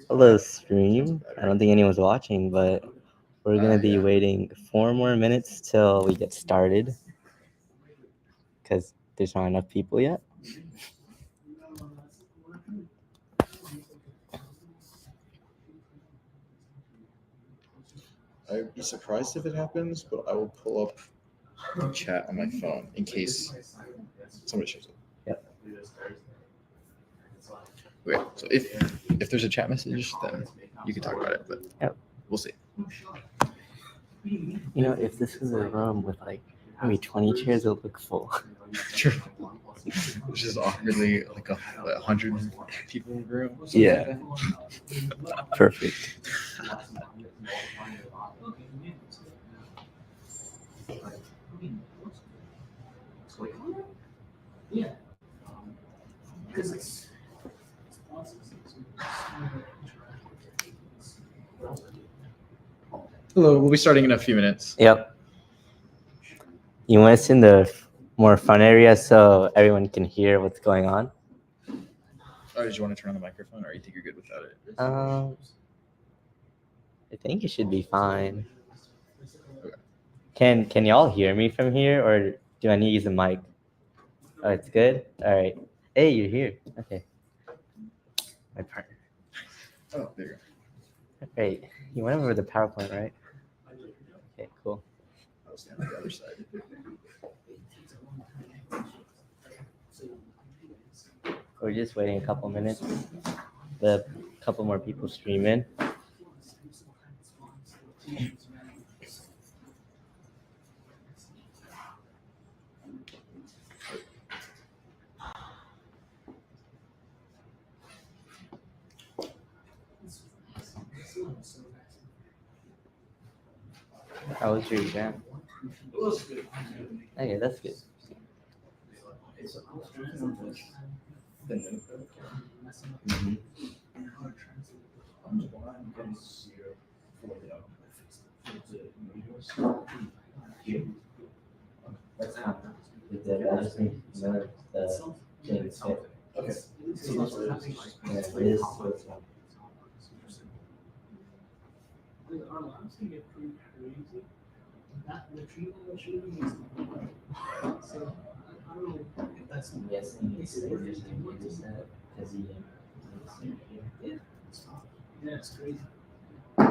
Hello, stream. I don't think anyone's watching, but we're going to be waiting 4 more minutes till we get started because there's not enough people yet. I'd be surprised if it happens, but I will pull up chat on my phone in case somebody shows up. Yep. Okay, so if there's a chat message, then you can talk about it, but Yep. We'll see. You know, if this was a room with like maybe 20 chairs, it would look full. True. Which is awkwardly like 100 people in the room. Yeah. Perfect. Hello, we'll be starting in a few minutes. Yep. You want us in the more fun area so everyone can hear what's going on? Oh, did you want to turn on the microphone, or you think you're good without it? I think it should be fine. Okay. Can y'all hear me from here, or do I need to use a mic? Oh, it's good? All right. Hey, you're here. Okay. My partner. Oh, there you go. Great. You went over the PowerPoint, right? Okay, cool. I'll stand on the other side. We're just waiting a couple minutes. The couple more people stream in. How was your exam? It was good. Okay, that's good. Mm-hmm. Okay. Our labs can get pretty crazy. The treatment was shooting is so I don't know if that's Yes, yeah, it's crazy. I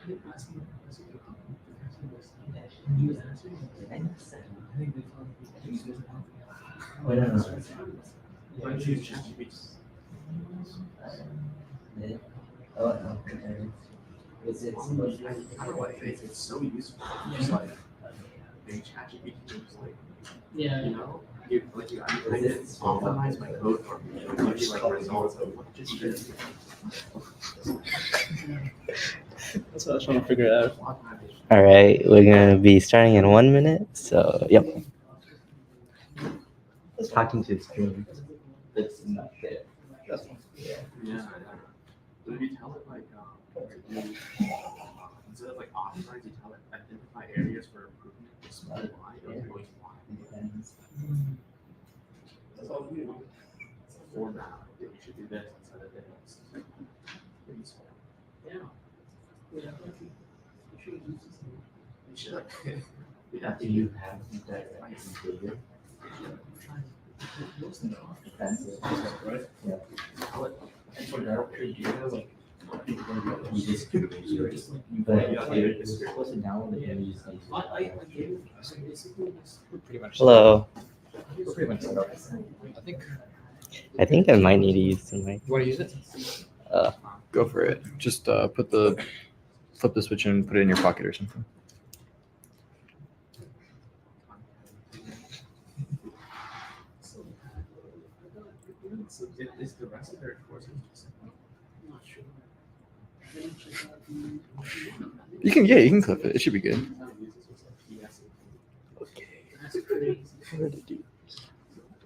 didn't ask him he was answering. I think they thought he was Oh, no. yeah, she was just Oh, no. It's I don't know why it's so useful. Just like they chat GPT just like you know, you I just optimize my code for me. It'll give you like results of what just That's what I was trying to figure out. All right, we're gonna be starting in 1 minute. So, yep. Talking to the screen. That's not good. That's one. Yeah. But if you tell it like instead of like optimize, you tell it identify areas for improvement. Just why or going why. That's all we do. Format. You should do this instead of this. Yeah. Yeah. You should use this. You should. Yeah. Do you have that configured? Right? Yeah. And for directory, you have like You just but you're supposed to download it and you just need to. I gave so basically Pretty much. Hello. We're pretty much set up. I think I might need to use some mic. You want to use it? Uh, Go for it. Just flip the switch and put it in your pocket or something. is the rest of their courses just I'm not sure. You can clip it. It should be good. Okay. That's crazy.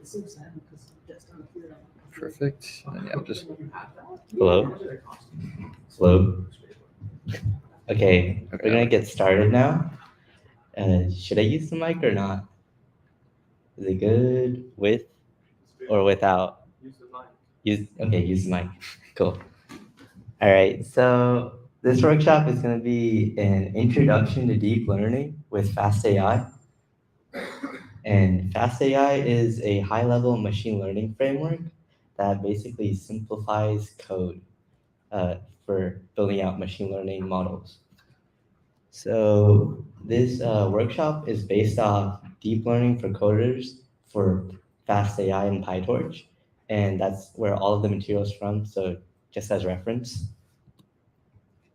It's so sad because that's not here. Perfect. And yeah, just Hello. Hello. Okay, we're gonna get started now. Should I use the mic or not? Is it good with or without? Use the mic. Use mic. Cool. All right, so this workshop is going to be an introduction to deep learning with fast AI. And fast AI is a high-level machine learning framework that basically simplifies code uh, for building out machine learning models. So this workshop is based off deep learning for coders for fast AI and PyTorch, and that's where all of the materials from. So just as reference.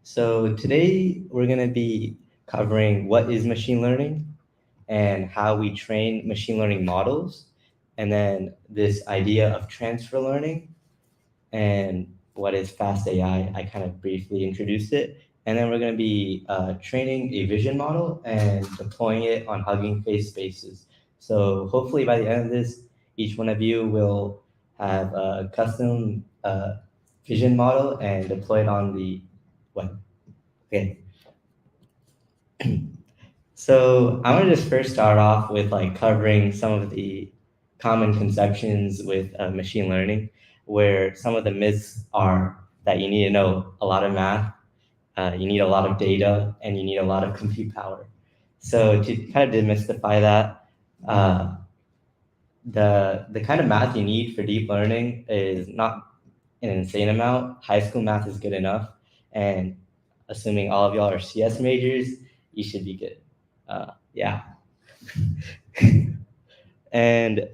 So today we're going to be covering what is machine learning and how we train machine learning models, and then this idea of transfer learning and what is fast AI. I kind of briefly introduced it. And then we're going to be training a vision model and deploying it on Hugging Face spaces. So hopefully by the end of this, each one of you will have a custom vision model and deploy it on the web. Okay. So I want to just first start off with like covering some of the common conceptions with machine learning, where some of the myths are that you need to know a lot of math, you need a lot of data, and you need a lot of compute power. So to kind of demystify that, the kind of math you need for deep learning is not an insane amount. High school math is good enough, and assuming all of y'all are CS majors, you should be good. Yeah. And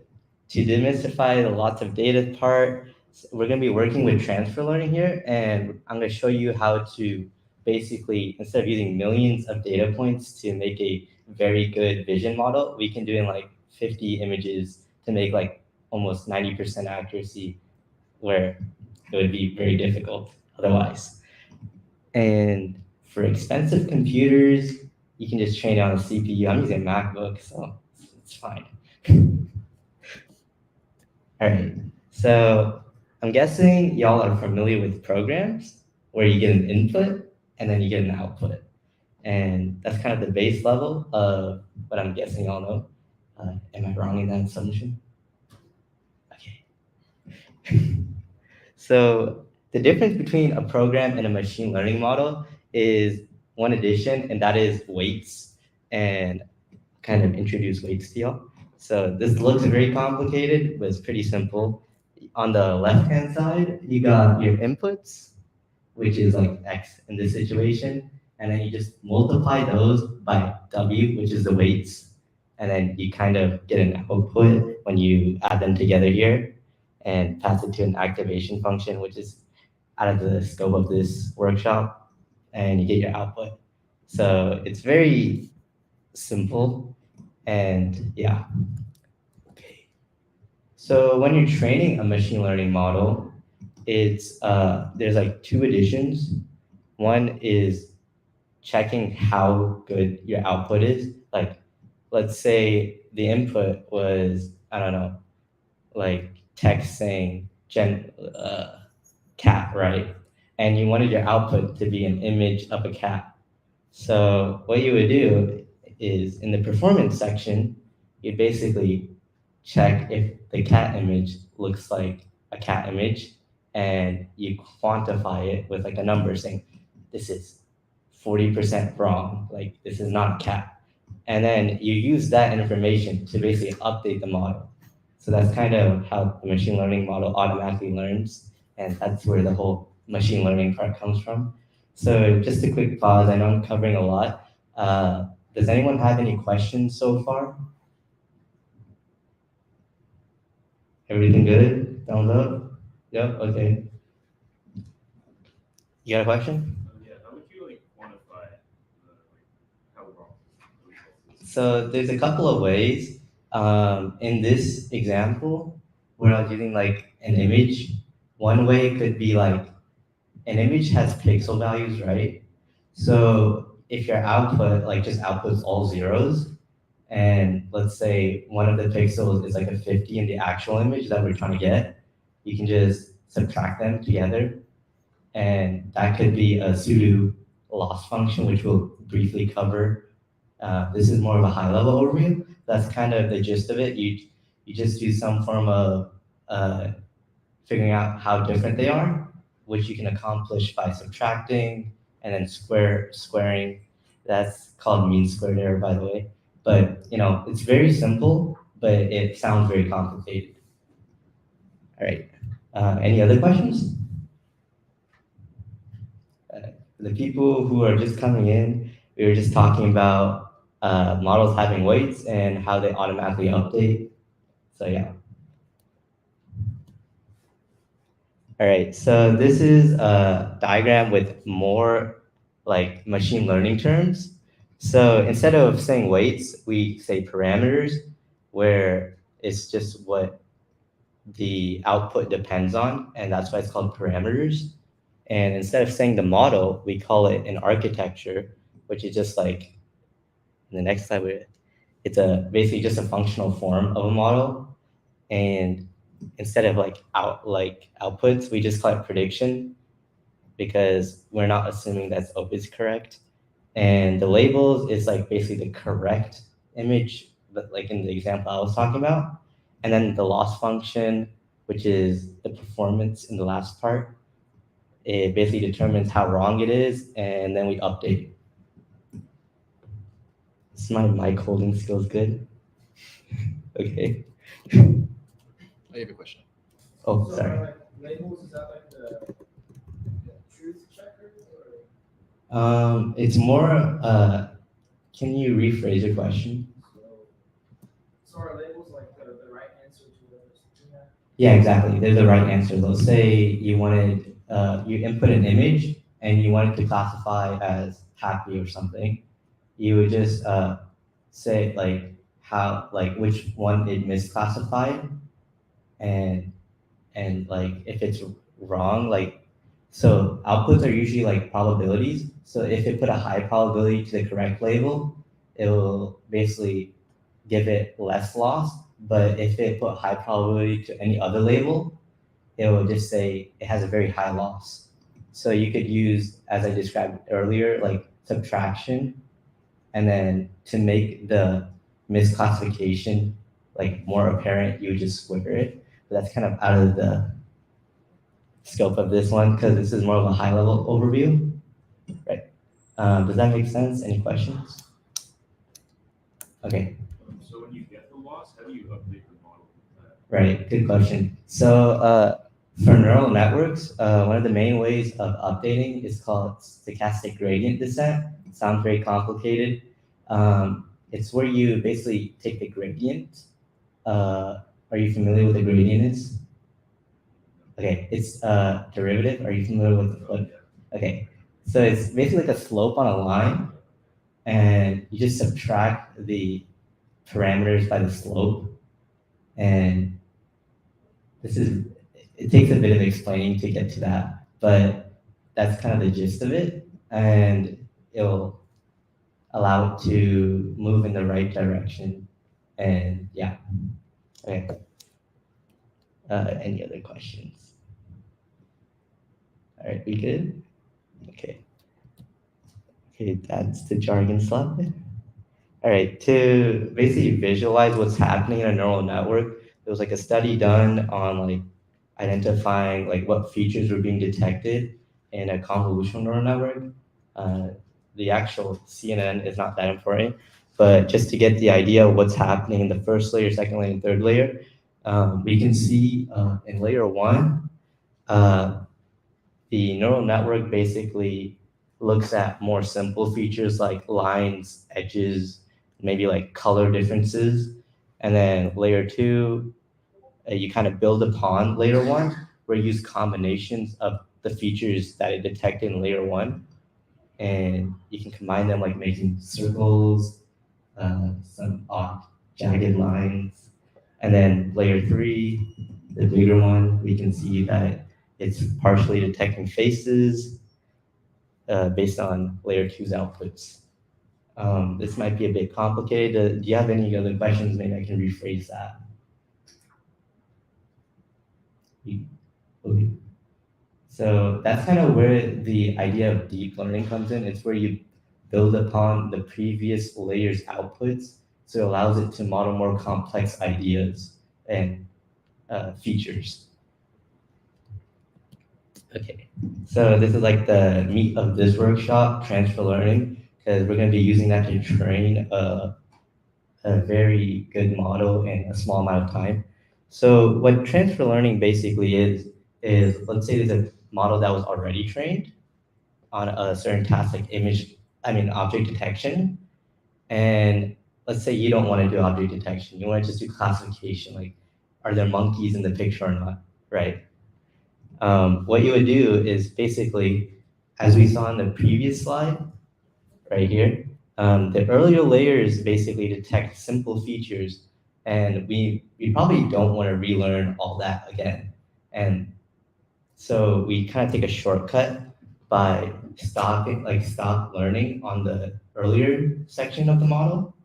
to demystify the lots of data part, we're going to be working with transfer learning here, and I'm going to show you how to basically, instead of using millions of data points to make a very good vision model, we can do in like 50 images to make like almost 90% accuracy, where it would be very difficult otherwise. And for expensive computers, you can just train it on a CPU. I'm using a MacBook, so it's fine. All right, so I'm guessing y'all are familiar with programs where you get an input and then you get an output. And that's kind of the base level of what I'm guessing y'all know. Am I wrong in that assumption? Okay. So the difference between a program and a machine learning model is one addition, and that is weights, and kind of introduce weights to y'all. So this looks very complicated, but it's pretty simple. On the left-hand side, you got your inputs, which is like X in this situation, and then you just multiply those by W, which is the weights, and then you kind of get an output when you add them together here and pass it to an activation function, which is out of the scope of this workshop, and you get your output. So it's very simple, and yeah. Okay. So when you're training a machine learning model, it's there's like two additions. One is checking how good your output is. Like, let's say the input was, I don't know, like text saying cat, right? And you wanted your output to be an image of a cat. So what you would do is in the performance section, you'd basically check if the cat image looks like a cat image, and you quantify it with like a number saying, this is 40% wrong, like this is not a cat. And then you use that information to basically update the model. So that's kind of how the machine learning model automatically learns, and that's where the whole machine learning part comes from. So just a quick pause, I know I'm covering a lot. Does anyone have any questions so far? Everything good? Thumbs up? Yep, okay. You got a question? Yeah, how would you like quantify how wrong the result is? So there's a couple of ways. In this example, where I was using like an image, one way could be like an image has pixel values, right? So if your output like just outputs all zeros, and let's say one of the pixels is like a 50 in the actual image that we're trying to get, you can just subtract them together, and that could be a pseudo loss function, which we'll briefly cover. This is more of a high-level overview. That's kind of the gist of it. You just do some form of figuring out how different they are, which you can accomplish by subtracting and then squaring. That's called mean squared error, by the way. But it's very simple, but it sounds very complicated. All right. Any other questions? The people who are just coming in, we were just talking about models having weights and how they automatically update. So yeah. All right, so this is a diagram with more like machine learning terms. So instead of saying weights, we say parameters, where it's just what the output depends on, and that's why it's called parameters. And instead of saying the model, we call it an architecture, which is just like in the next slide, it's basically just a functional form of a model. And instead of like outputs, we just call it prediction because we're not assuming that's always correct. And the labels is like basically the correct image, but like in the example I was talking about. And then the loss function, which is the performance in the last part, it basically determines how wrong it is, and then we update. Is my mic holding skills good? Okay. I have a question. Oh, sorry. Like labels, is that like the truth checker? It's more, can you rephrase your question? So are labels like the right answer to whatever something that? Yeah, exactly. They're the right answer. Let's say you input an image and you wanted to classify as happy or something. You would just say which one it misclassified, and like if it's wrong, so outputs are usually like probabilities. So if it put a high probability to the correct label, it will basically give it less loss. But if it put high probability to any other label, it will just say it has a very high loss. So you could use, as I described earlier, like subtraction, and then to make the misclassification like more apparent, you would just square it. But that's kind of out of the scope of this one because this is more of a high level overview, right? Does that make sense? Any questions? Okay. So when you get the loss, how do you update the model? Right, good question. So for neural networks, one of the main ways of updating is called stochastic gradient descent. It sounds very complicated. It's where you basically take the gradient. Are you familiar with the gradient is? Okay, it's derivative. Are you familiar with the flip? Okay, so it's basically like a slope on a line, and you just subtract the parameters by the slope. And it takes a bit of explaining to get to that, but that's kind of the gist of it, and it'll allow it to move in the right direction. And yeah, okay. Any other questions? All right, we good? Okay. Okay, that's the jargon slide. All right, to basically visualize what's happening in a neural network, there was like a study done on like identifying like what features were being detected in a convolutional neural network. The actual CNN is not that important, but just to get the idea of what's happening in the first layer, second layer, and third layer, we can see in layer one, the neural network basically looks at more simple features like lines, edges, maybe like color differences. And then layer two, you kind of build upon layer one, where you use combinations of the features that it detected in layer one. And you can combine them like making circles, some odd jagged lines. And then layer three, the bigger one, we can see that it's partially detecting faces based on layer two's outputs. This might be a bit complicated. Do you have any other questions? Maybe I can rephrase that. Okay. So that's kind of where the idea of deep learning comes in. It's where you build upon the previous layer's outputs, so it allows it to model more complex ideas and features. Okay, so this is like the meat of this workshop, transfer learning, because we're going to be using that to train a very good model in a small amount of time. So what transfer learning basically is let's say there's a model that was already trained on a certain task like object detection. And let's say you don't want to do object detection. You want to just do classification, like are there monkeys in the picture or not, right? What you would do is basically, as we saw in the previous slide, right here, the earlier layers basically detect simple features, and we probably don't want to relearn all that again. And so we kind of take a shortcut by stop learning on the earlier section of the model,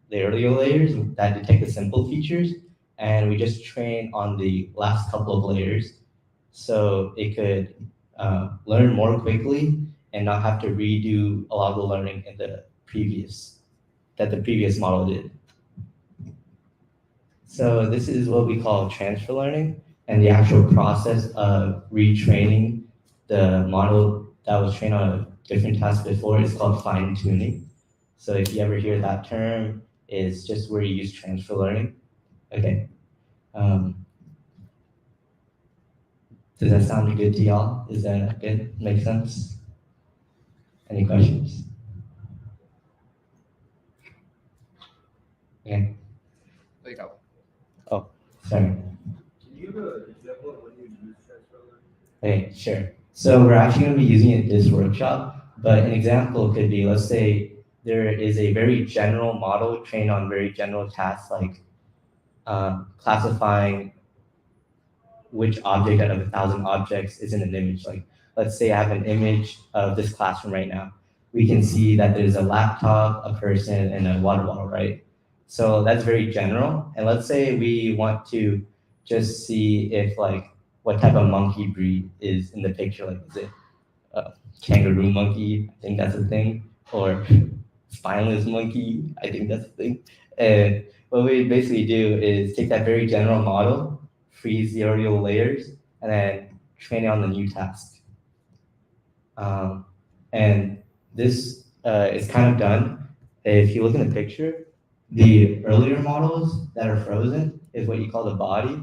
the earlier layers that detect the simple features, and we just train on the last couple of layers so it could learn more quickly and not have to redo a lot of the learning in the previous model did. So this is what we call transfer learning, and the actual process of retraining the model that was trained on a different task before is called fine tuning. So if you ever hear that term, it's just where you use transfer learning. Okay. Um, does that sound good to y'all? Is that good? Make sense? Any questions? Okay. There you go. Oh, sorry. Can you give an example of when you use transfer learning? Okay, sure. So we're actually going to be using it this workshop, but an example could be, let's say there is a very general model trained on very general tasks like classifying which object out of 1,000 objects is in an image. Like, let's say I have an image of this classroom right now. We can see that there's a laptop, a person, and a water bottle, right? So that's very general. And let's say we want to just see if like what type of monkey breed is in the picture. Like, is it a kangaroo monkey? I think that's a thing. Or spineless monkey? I think that's a thing. And what we basically do is take that very general model, freeze the earlier layers, and then train it on the new task. And this is kind of done. If you look in the picture, the earlier models that are frozen is what you call the body,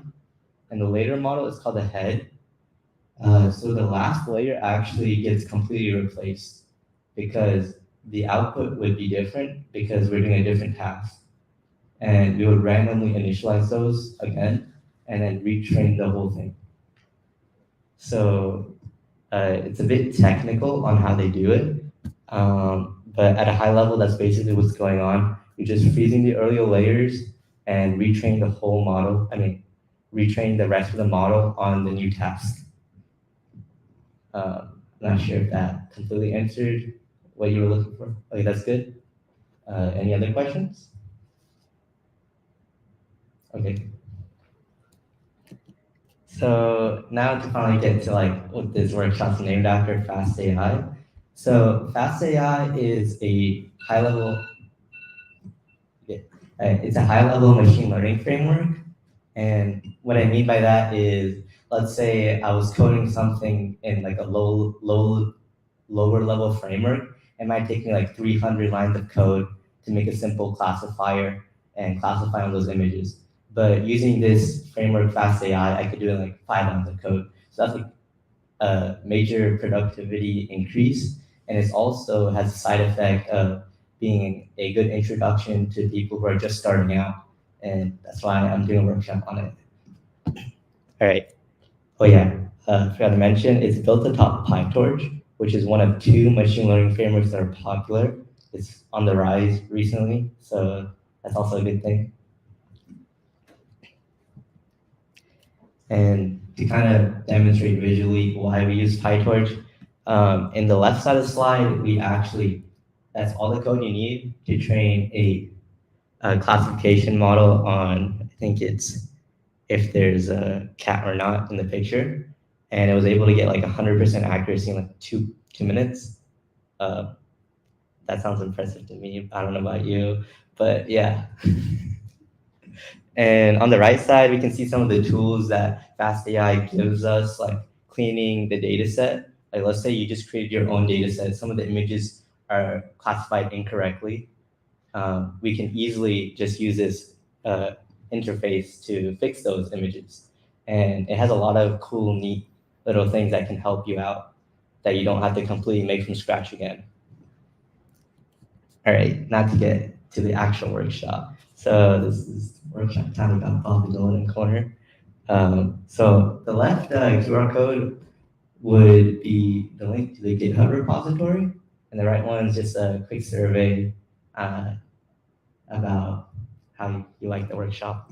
and the later model is called the head. So the last layer actually gets completely replaced because the output would be different because we're doing a different task. And we would randomly initialize those again and then retrain the whole thing. So it's a bit technical on how they do it, but at a high level, that's basically what's going on. You're just freezing the earlier layers and retraining the whole model. Retraining the rest of the model on the new task. I'm not sure if that completely answered what you were looking for. Okay, that's good. Any other questions? Okay. So now to finally get to like what this workshop's named after, fast AI. So fast AI is a high level, it's a high level machine learning framework. And what I mean by that is, let's say I was coding something in like a lower level framework. It might take me like 300 lines of code to make a simple classifier and classify on those images. But using this framework, fast AI, I could do it in like 5 lines of code. So that's like a major productivity increase. And it also has a side effect of being a good introduction to people who are just starting out. And that's why I'm doing a workshop on it. All right. Oh yeah, forgot to mention, it's built atop PyTorch, which is one of 2 machine learning frameworks that are popular. It's on the rise recently, so that's also a good thing. And to kind of demonstrate visually why we use PyTorch, in the left side of the slide, that's all the code you need to train a classification model on, I think it's if there's a cat or not in the picture. And it was able to get like 100% accuracy in like two minutes. That sounds impressive to me. I don't know about you, but yeah. And on the right side, we can see some of the tools that fast AI gives us, like cleaning the data set, like let's say you just created your own data set, some of the images are classified incorrectly, we can easily just use this interface to fix those images. And it has a lot of cool, neat little things that can help you out that you don't have to completely make from scratch again. All right, not to get to the actual workshop. So this is workshop time about Bob the Golden Corner. So the left QR code would be the link to the GitHub repository, and the right one is just a quick survey about how you like the workshop.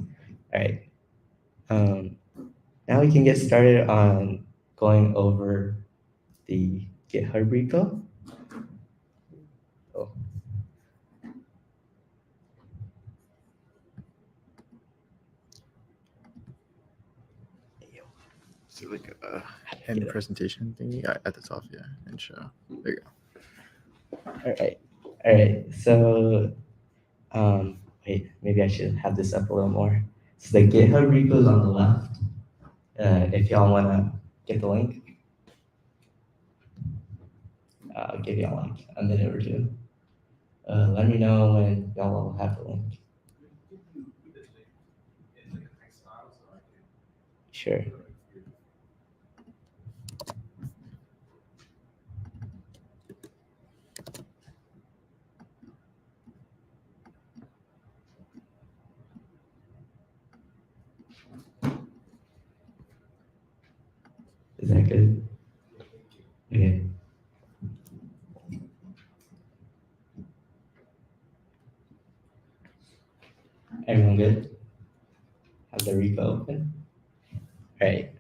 All right. Now we can get started on going over the GitHub repo. Oh. So like a end presentation thingy at the top, yeah, and show. There you go. All right. So, wait, maybe I should have this up a little more. So the GitHub repo is on the left. If y'all want to get the link, I'll give y'all like a minute or two. Let me know when y'all will have the link. Sure. Is that good? Okay. Everyone good? Have the repo open? All right.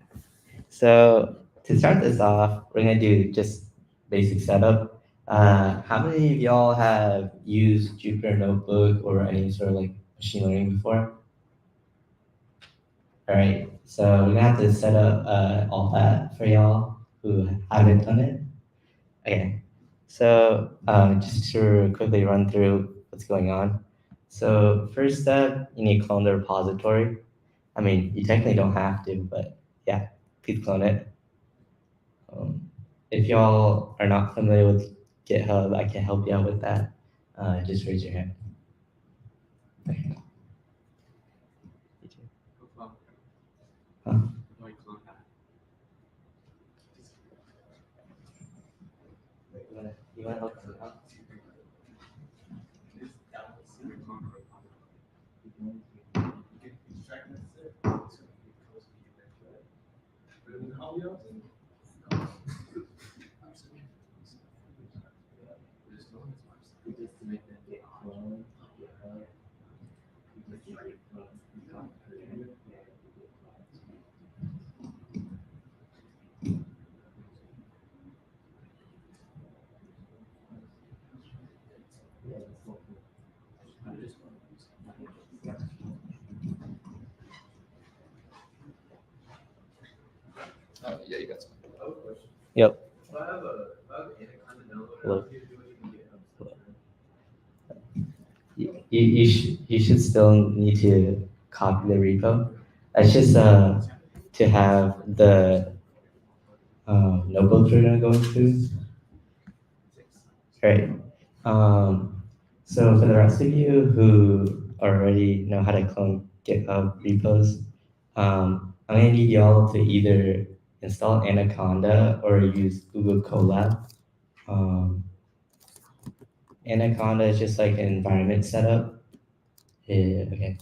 So to start this off, we're gonna do just basic setup. How many of y'all have used Jupyter Notebook or any sort of like machine learning before? All right. So we're gonna have to set up all that for y'all who haven't done it. Okay. So just to quickly run through what's going on. So first step, you need to clone the repository. I mean, you technically don't have to, but yeah, please clone it. If y'all are not familiar with GitHub, I can help you out with that. Just raise your hand. Okay. Huh? You wanna help them out? Oh yeah, you got some. Yep. So I have an Anaconda downloader. Hello. You do what you can get. You should still need to copy the repo. That's just to have the notebooks we're gonna go into. Right. So for the rest of you who already know how to clone GitHub repos, I'm gonna need y'all to either install Anaconda or use Google Colab. Anaconda is just like an environment setup. Yeah, okay.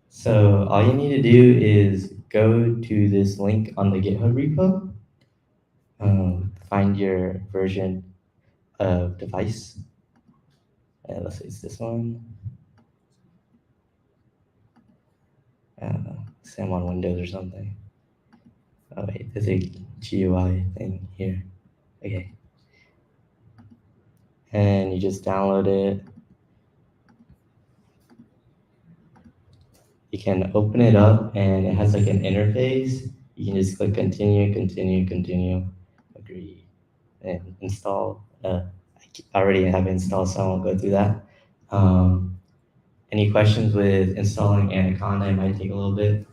So all you need to do is go to this link on the GitHub repo, find your version of device. And let's say it's this one. Say I'm on Windows or something. Oh wait, there's a GUI thing here. Okay. And you just download it. You can open it up and it has like an interface. You can just click continue, continue, continue, agree, and install. I already have installed, so I won't go through that. Any questions with installing Anaconda? It might take a little bit.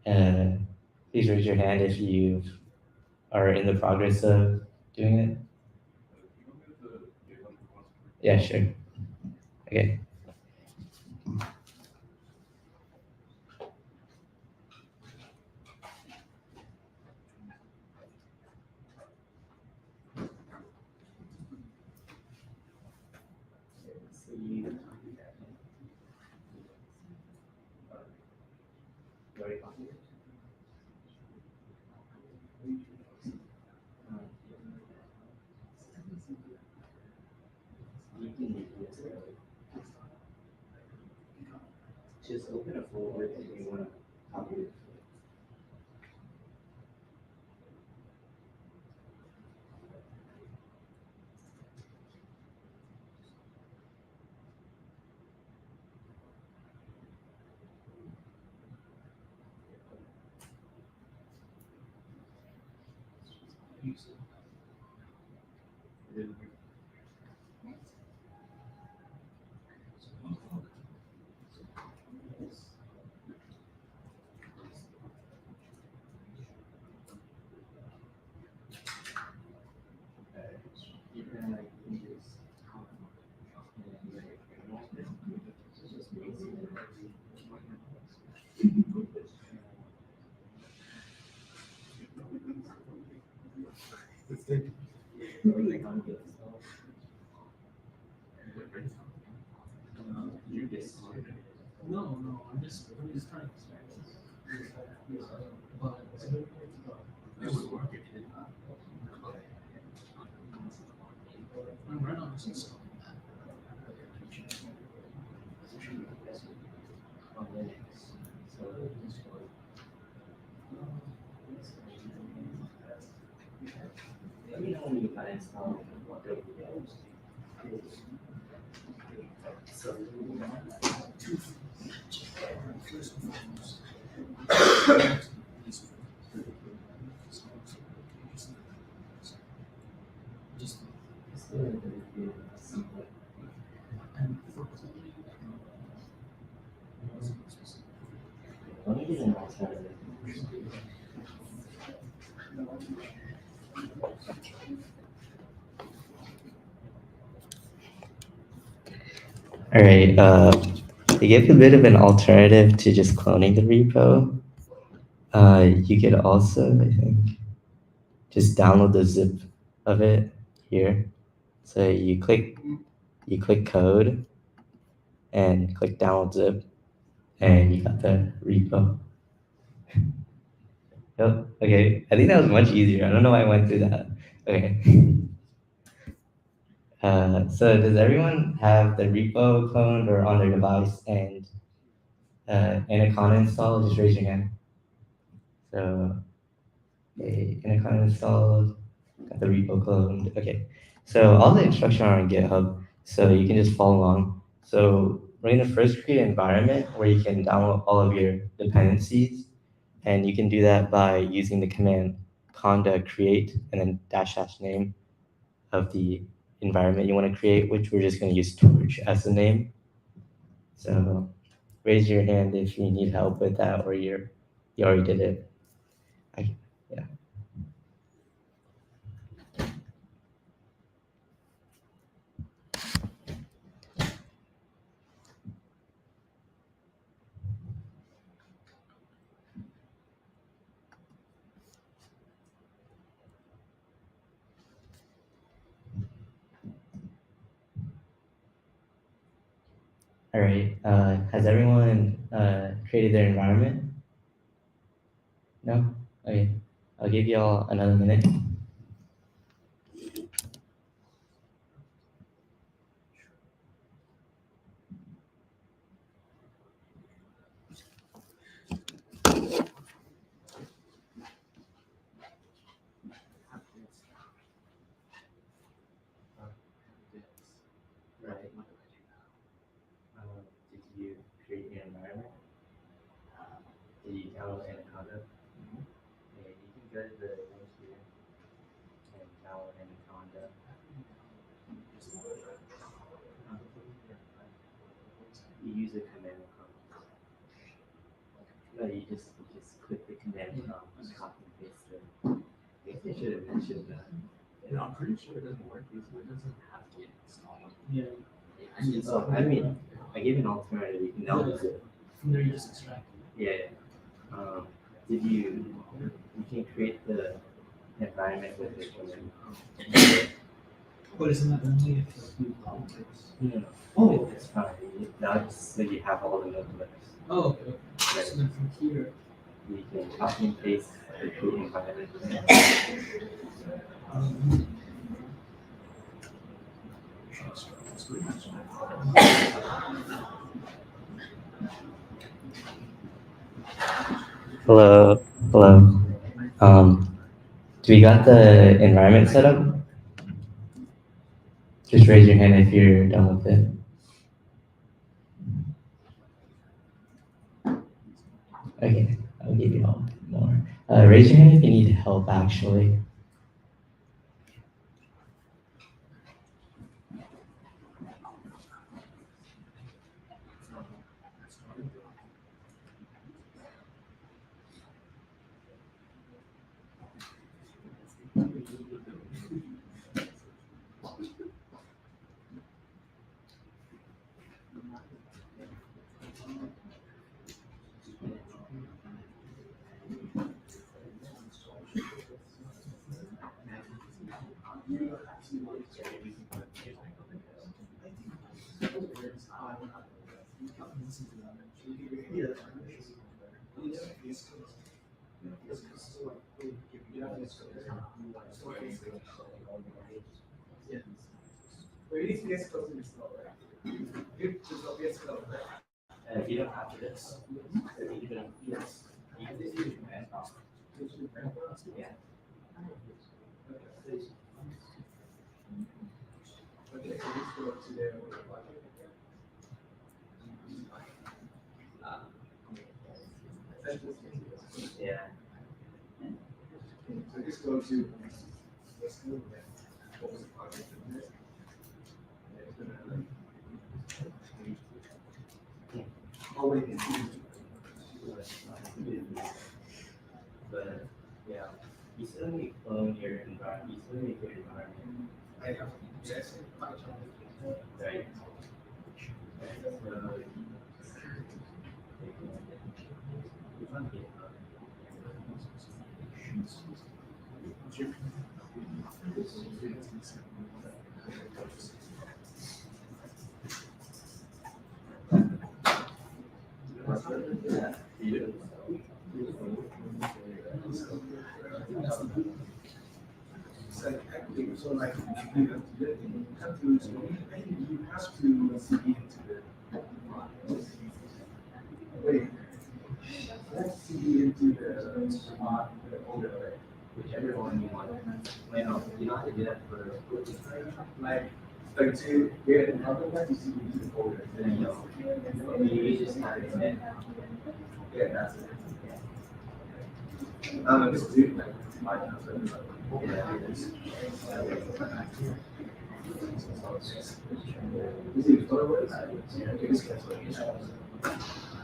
Please raise your hand if you are in the progress of doing it. Yeah, sure. Okay. Just open a folder if you want to copy it. No, I'm just trying to. But I'm right on this install. Let me know when you got installed. So, let me get an alternative. All right. To give a bit of an alternative to just cloning the repo, you could also, I think, just download the zip of it here. So you click code and click download zip, and you got the repo. Yep. Okay. I think that was much easier. I don't know why I went through that. Okay. So does everyone have the repo cloned or on their device and Anaconda installed? Just raise your hand. So, okay, Anaconda installed, got the repo cloned. Okay. So all the instructions are on GitHub, so you can just follow along. So we're gonna first create an environment where you can download all of your dependencies, and you can do that by using the command conda create and then dash dash name of the environment you want to create, which we're just going to use Torch as the name. So raise your hand if you need help with that or you already did it. Yeah. All right. Has everyone created their environment? No? Okay. I'll give you all another minute. Right. Did you create your environment? Did you download Anaconda? Okay, you can go to the link here and download Anaconda. You use the command prompt. But you just click the command prompt and copy and paste it. I think they should have mentioned that. And I'm pretty sure it doesn't work because it doesn't have to get installed. Yeah. So, I mean, I gave you an alternative. You can download it. From there you just extract. Yeah. Did you can create the environment with it. But isn't that only if you politics? No. Oh, it's fine. Now just so you have all the notebooks. Oh, okay. So then from here. You can copy and paste the create environment. Hello, hello. Do we got the environment set up? Just raise your hand if you're done with it. Okay, I'll give you all more. Raise your hand if you need help, actually. You don't have to this. Yes. You can just use command prompt. Yeah. Yeah. So just go to, let's go there. What was the project? Oh, wait. But yeah, you still need to clone your environment. You still need your environment. I have, yes. Right. So like, you have to see into the, wait, let's see into the older, Whichever one you want. Wait, no, you don't have to do that for. like to get another one to see into the folder. Then you just have it in. Yeah, that's it. Just do like five times. Is it photo words? Okay, just cancel it.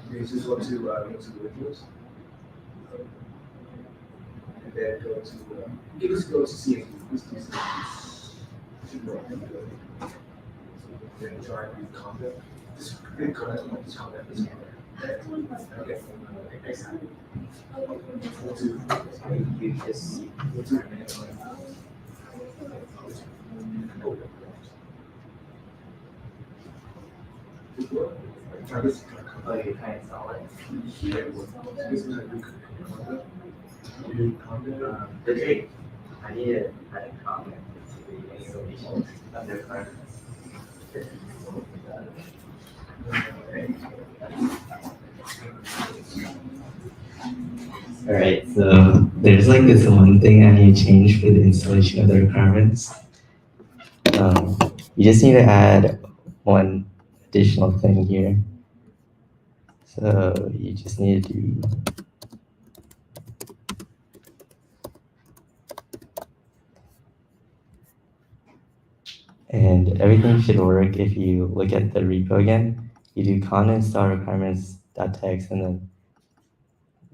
Okay, just go to the windows. And then go to, you can just go to CSV. Just do CSV. Then try to content. Just click content, just content, just content. Okay. Next time. Go to, You just. go to. Try this. Oh, you're trying to install it. This is like I need to add a comment to the installation of their requirements. All right, so there's like this one thing I need to change for the installation of the requirements. You just need to add one additional thing here. So you just need to do and everything should work if you look at the repo again. You do con install requirements.txt and then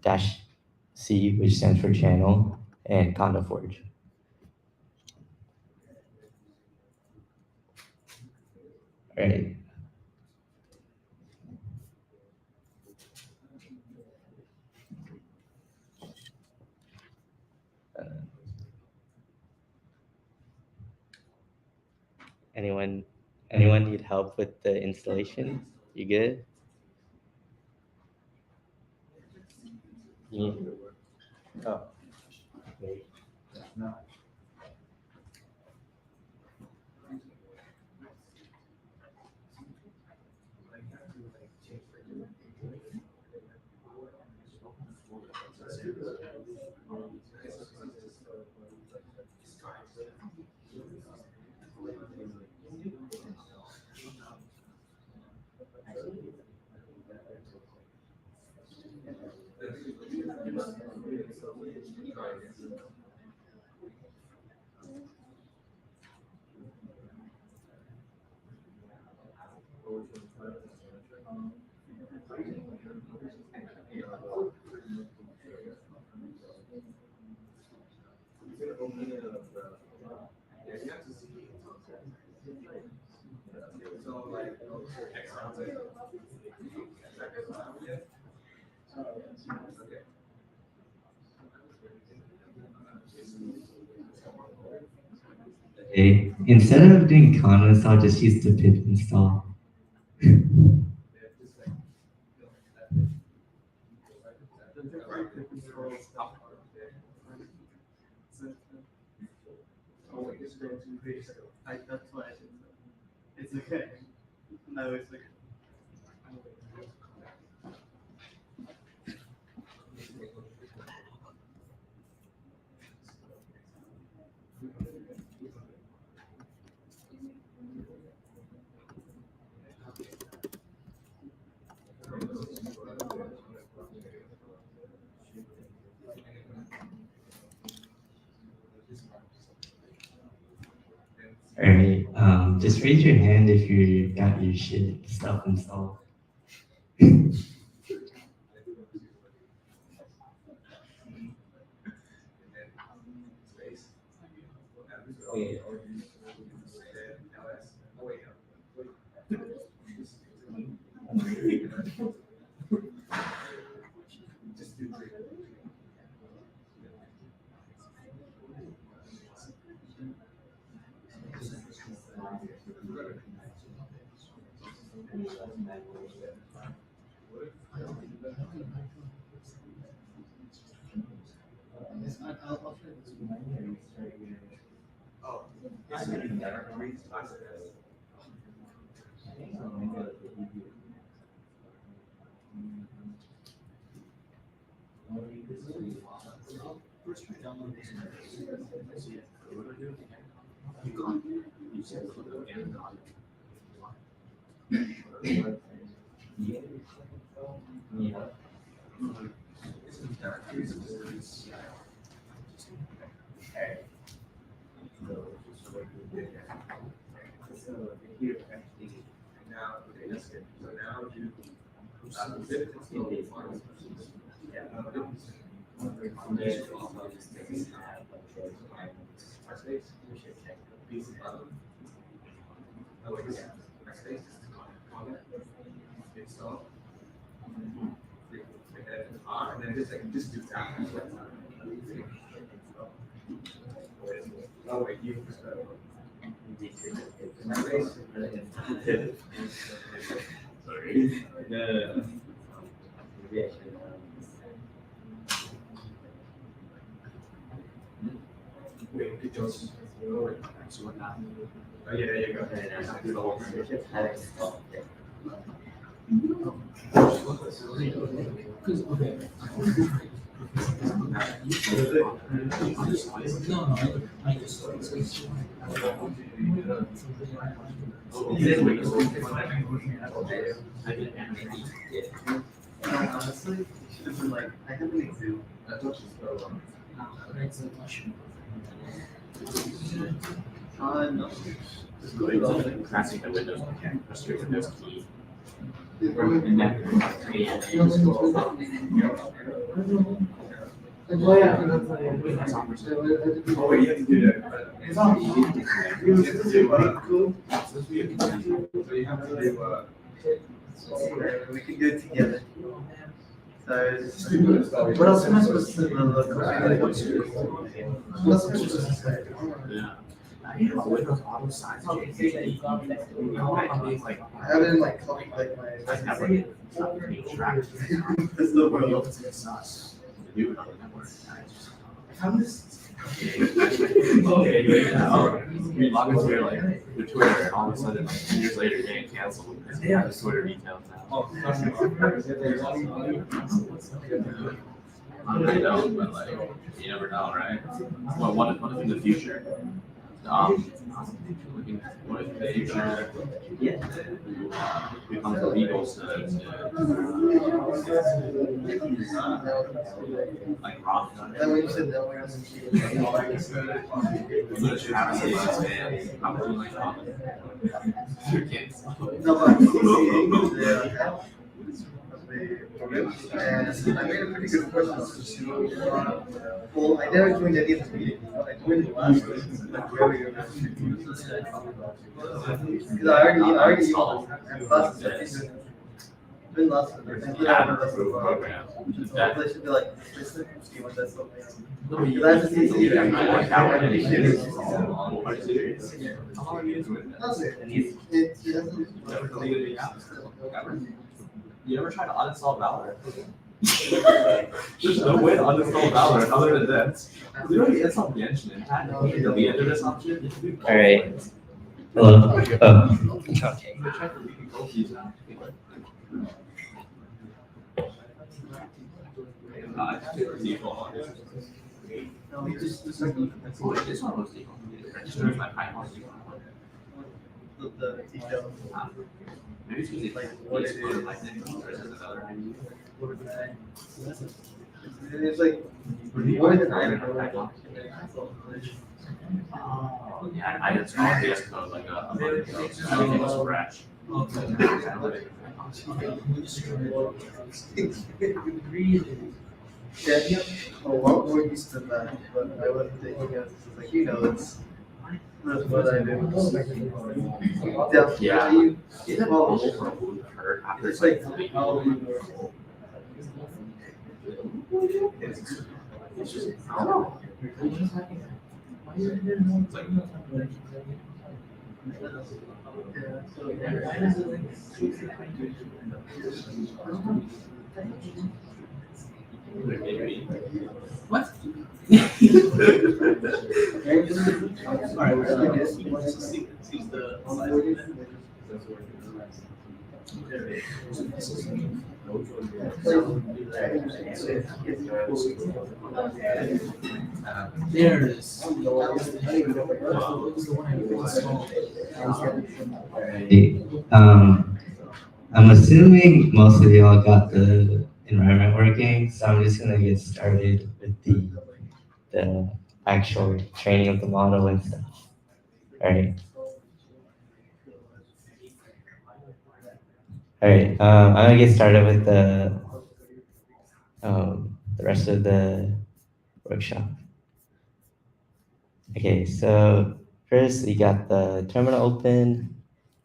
dash C, which stands for channel, and Conda Forge. All right. Anyone need help with the installation? You good? You need, oh. Wait. Okay. Instead of doing conda install, just use the pip install. That's why it's okay. No, it's okay. All right. Just raise your hand if you got your shit stuff installed. Wait. I'll try this one. Oh, First, we download this. You can't. You said and not. now, okay, that's good. So now you. Install. And then just do that. Oh wait, you. Sorry. No. Wait, it just. So what now? Oh yeah, there you go. Because okay. No, I just. Honestly, it's like I have an example. It's a question. No. Classic the Windows can press your Windows key. And then, Oh, yeah. Oh, wait, you have to do that. It's not easy. You have to do, so you have to do, We can do it together. So, what else am I supposed to do? What else am I supposed to say? yeah. I have Windows auto signs. I'm being like, I haven't like copied like my. I never get tracked. This is the When you world. open to sus, you do it on the network. I found this. Okay, we log into your like your Twitter, and all of a sudden, like 2 years later, you're getting canceled because they have the Twitter details now. I don't, but like you never know, right? Well, what if in the future? What if in the future becomes illegal to like rob them? Then when you said that, we're gonna I'm gonna Travis and last man. I'm doing like rob them. You can't. No, but and I made a pretty good question. Well, I never joined any of the meetings. I joined the last one, like very because I already used it and classes are been lots of them. Yeah, program. They should be like consistent. See what that's something. No, Because I have to see yeah, it. I like that one. Are you serious? How long are you doing that? That's it. Never deleted the app. Ever? You ever tried to uninstall Valor? There's no way to uninstall Valor other than this. Literally, it's on Genshin Impact. You can delete under this option. All right. Hello. Oh. Okay. No, we just It's one of those default. Register my Python default. the details. Maybe it's because it's like what it is like versus another ID. It's like more than I know. Yeah, I installed VS Code like a month ago. Everything was scratch. Yeah, a lot more used to that, but I wasn't thinking of like it's that's what I do. Yeah. Definitely. Is it Well, possible for a blue to hurt after it's like how you It's just, I don't know. It's like, maybe. What? Alright, we're gonna get sees the there it is. I'm assuming most of y'all got the environment working, so I'm just gonna get started with the actual training of the model and stuff. All right. All right. I'm gonna get started with the rest of the workshop. Okay, so first we got the terminal open.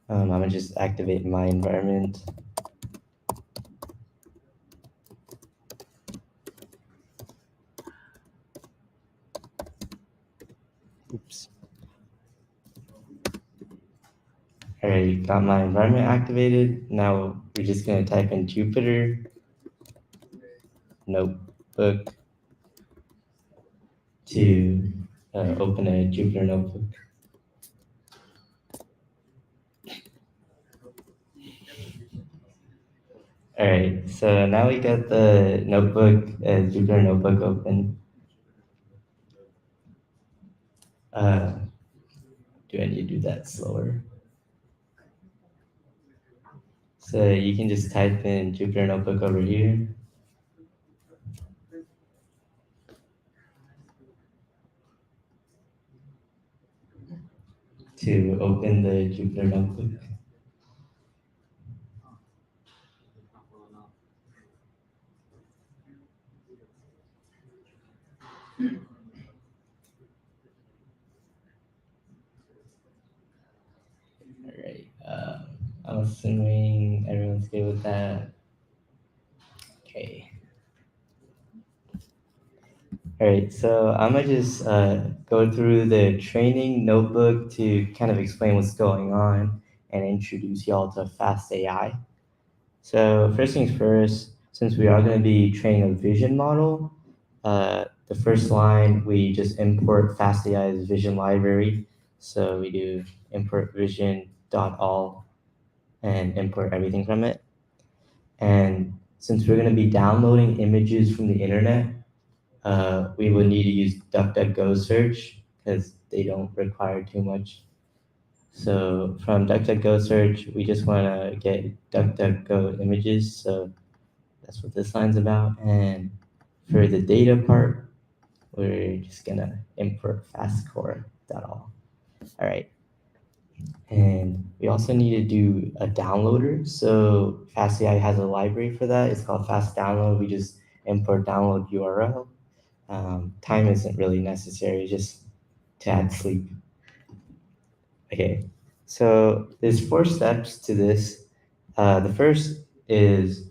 I'm gonna just activate my environment. Oops. All right, got my environment activated. Now we're just gonna type in Jupyter notebook to open a Jupyter notebook. All right, so now we got the notebook, Jupyter notebook open. Do I need to do that slower? So you can just type in Jupyter notebook over here. To open the Jupyter notebook. All right. I'm assuming everyone's good with that. Okay. All right. So I'm gonna just go through the training notebook to kind of explain what's going on and introduce y'all to fast AI. So first things first, since we are going to be training a vision model, the first line, we just import FastAI's vision library. So we do import vision.all and import everything from it. And since we're going to be downloading images from the internet, we would need to use DuckDuckGo search because they don't require too much. So from DuckDuckGo search, we just want to get DuckDuckGo images. So that's what this line's about. And for the data part, we're just gonna import fastcore.all. All right. And we also need to do a downloader. So FastAI has a library for that. It's called Fast Download. We just import download URL. Time isn't really necessary, just to add sleep. Okay. So there's 4 steps to this. The first is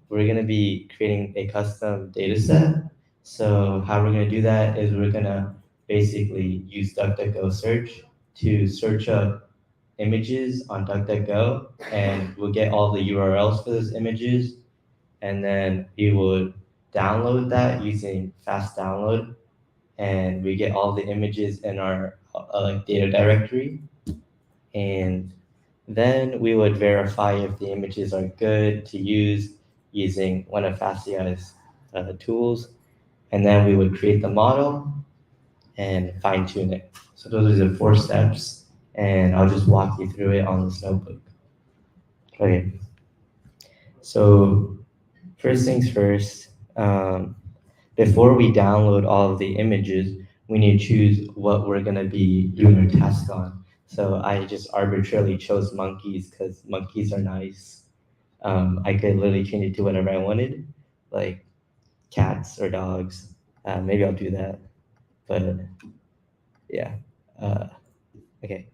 we're going to be creating a custom data set. So how we're going to do that is we're going to basically use DuckDuckGo search to search up images on DuckDuckGo, and we'll get all the URLs for those images, and then we would download that using fast download, and we get all the images in our like data directory, and then we would verify if the images are good to use using one of FastAI's tools. And then we would create the model and fine tune it. So those are the 4 steps. And I'll just walk you through it on this notebook. Okay. So first things first, before we download all of the images, we need to choose what we're going to be doing our task on. So I just arbitrarily chose monkeys because monkeys are nice. I could literally change it to whatever I wanted, like cats or dogs. Maybe I'll do that. But yeah. Okay.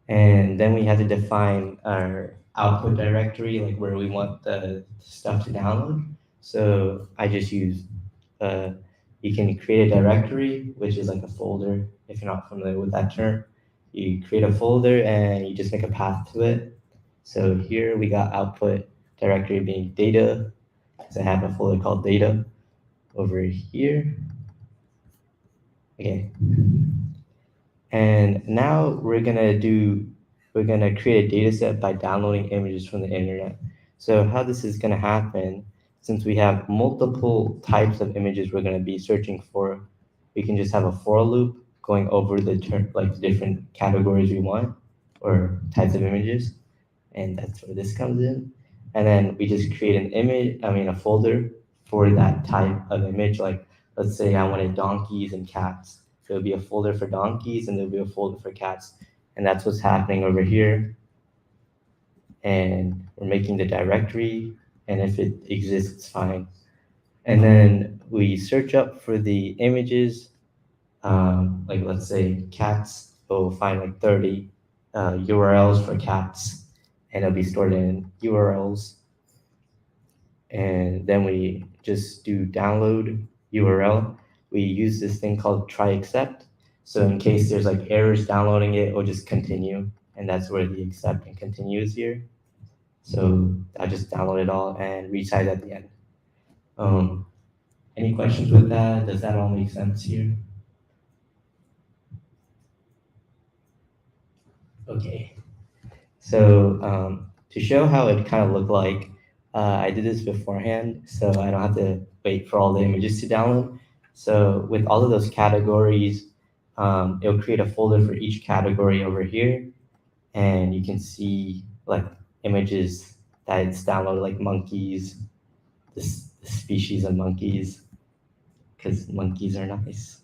And then we have to define our output directory, like where we want the stuff to download. So I just use, you can create a directory, which is like a folder, if you're not familiar with that term. You create a folder and you just make a path to it. So here we got output directory being data, because I have a folder called data over here. Okay. And now we're gonna create a data set by downloading images from the internet. So how this is gonna happen, since we have multiple types of images we're gonna be searching for, we can just have a for loop going over the different categories we want or types of images. And that's where this comes in. And then we just create a folder for that type of image. Like, let's say I wanted donkeys and cats. There'll be a folder for donkeys and there'll be a folder for cats. And that's what's happening over here. And we're making the directory, and if it exists, it's fine. And then we search up for the images, like let's say cats, we'll find like 30 URLs for cats, and it'll be stored in URLs. And then we just do download URL. We use this thing called try accept. So in case there's like errors downloading it, we'll just continue. And that's where the accept and continue is here. So I just download it all and resize at the end. Any questions with that? Does that all make sense here? Okay. So to show how it kind of looked like, I did this beforehand, so I don't have to wait for all the images to download. So with all of those categories, it'll create a folder for each category over here, and you can see like images that it's downloaded, like monkeys, the species of monkeys, because monkeys are nice.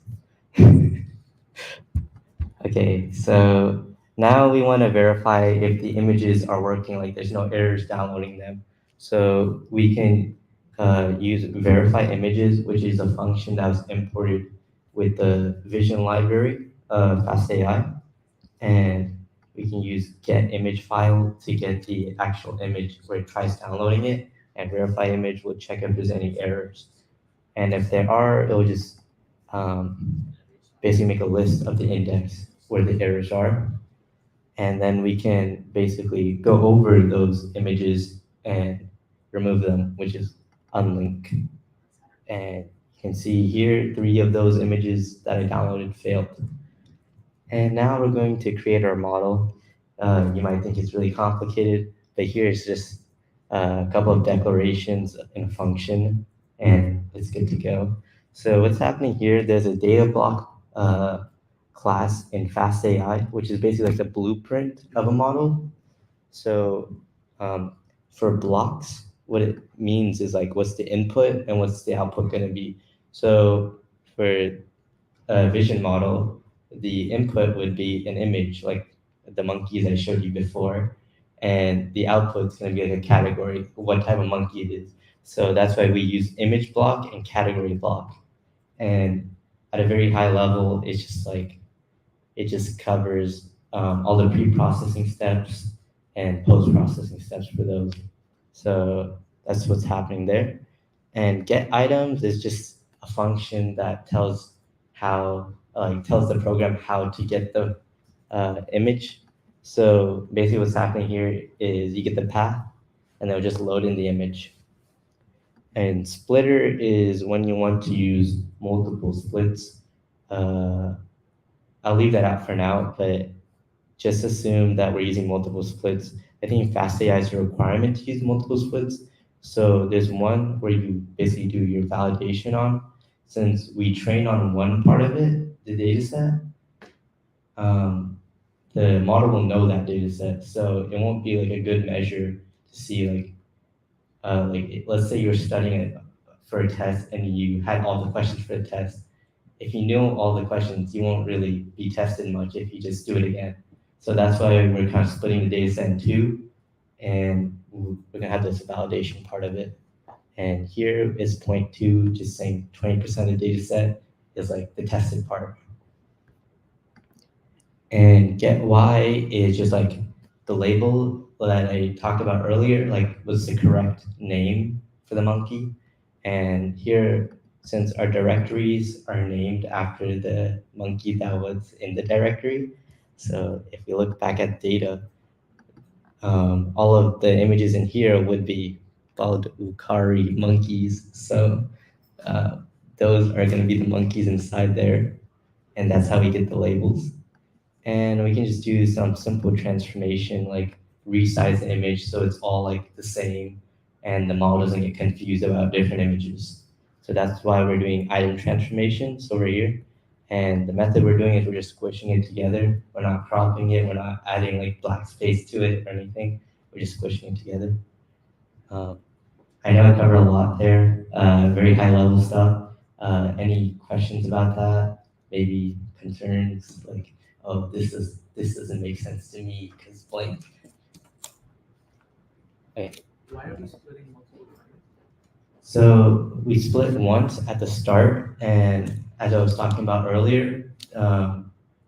Okay, so now we want to verify if the images are working, like there's no errors downloading them. So we can use verify images, which is a function that was imported with the vision library of fast.ai, and we can use get image file to get the actual image where it tries downloading it, and verify image will check if there's any errors. And if there are, it will just basically make a list of the index where the errors are. And then we can basically go over those images and remove them, which is unlink. And you can see here, 3 of those images that I downloaded failed. And now we're going to create our model. You might think it's really complicated, but here's just a couple of declarations in a function, and it's good to go. So what's happening here, there's a data block class in fast.ai, which is basically like the blueprint of a model. So for blocks, what it means is like what's the input and what's the output going to be. So for a vision model, the input would be an image like the monkeys I showed you before, and the output is going to be like a category, what type of monkey it is. So that's why we use image block and category block. And at a very high level, it's just like it just covers all the pre-processing steps and post-processing steps for those. So that's what's happening there. And get items is just a function that tells tells the program how to get the image. So basically what's happening here is you get the path and they'll just load in the image. And splitter is when you want to use multiple splits. I'll leave that out for now, but just assume that we're using multiple splits. I think fast.ai is a requirement to use multiple splits. So there's one where you basically do your validation on. Since we train on one part of it, the data set, the model will know that data set. So it won't be like a good measure to see let's say you're studying it for a test and you had all the questions for the test. If you know all the questions, you won't really be tested much if you just do it again. So that's why we're kind of splitting the data set in two, and we're gonna have this validation part of it. And here is point 2, just saying 20% of the data set is like the tested part. And get y is just like the label that I talked about earlier, like was the correct name for the monkey. And here, since our directories are named after the monkey that was in the directory, so if we look back at data, all of the images in here would be called Ukari monkeys. So those are going to be the monkeys inside there, and that's how we get the labels. And we can just do some simple transformation, like resize the image so it's all like the same, and the model doesn't get confused about different images. So that's why we're doing item transformations over here. And the method we're doing is we're just squishing it together. We're not cropping it. We're not adding like black space to it or anything. We're just squishing it together. I know I covered a lot there, very high level stuff. Any questions about that? Maybe concerns like, oh, this doesn't make sense to me because blank. Okay. Why are we splitting multiple times? So we split once at the start, and as I was talking about earlier,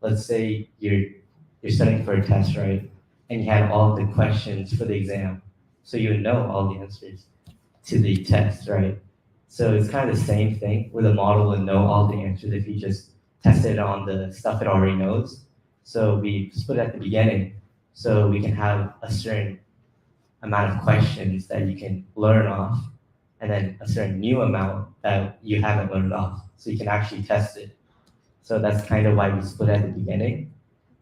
let's say you're studying for a test, right? And you had all the questions for the exam, so you know all the answers to the test, right? So it's kind of the same thing where the model will know all the answers if you just test it on the stuff it already knows. So we split at the beginning, so we can have a certain amount of questions that you can learn off, and then a certain new amount that you haven't learned off, so you can actually test it. So that's kind of why we split at the beginning.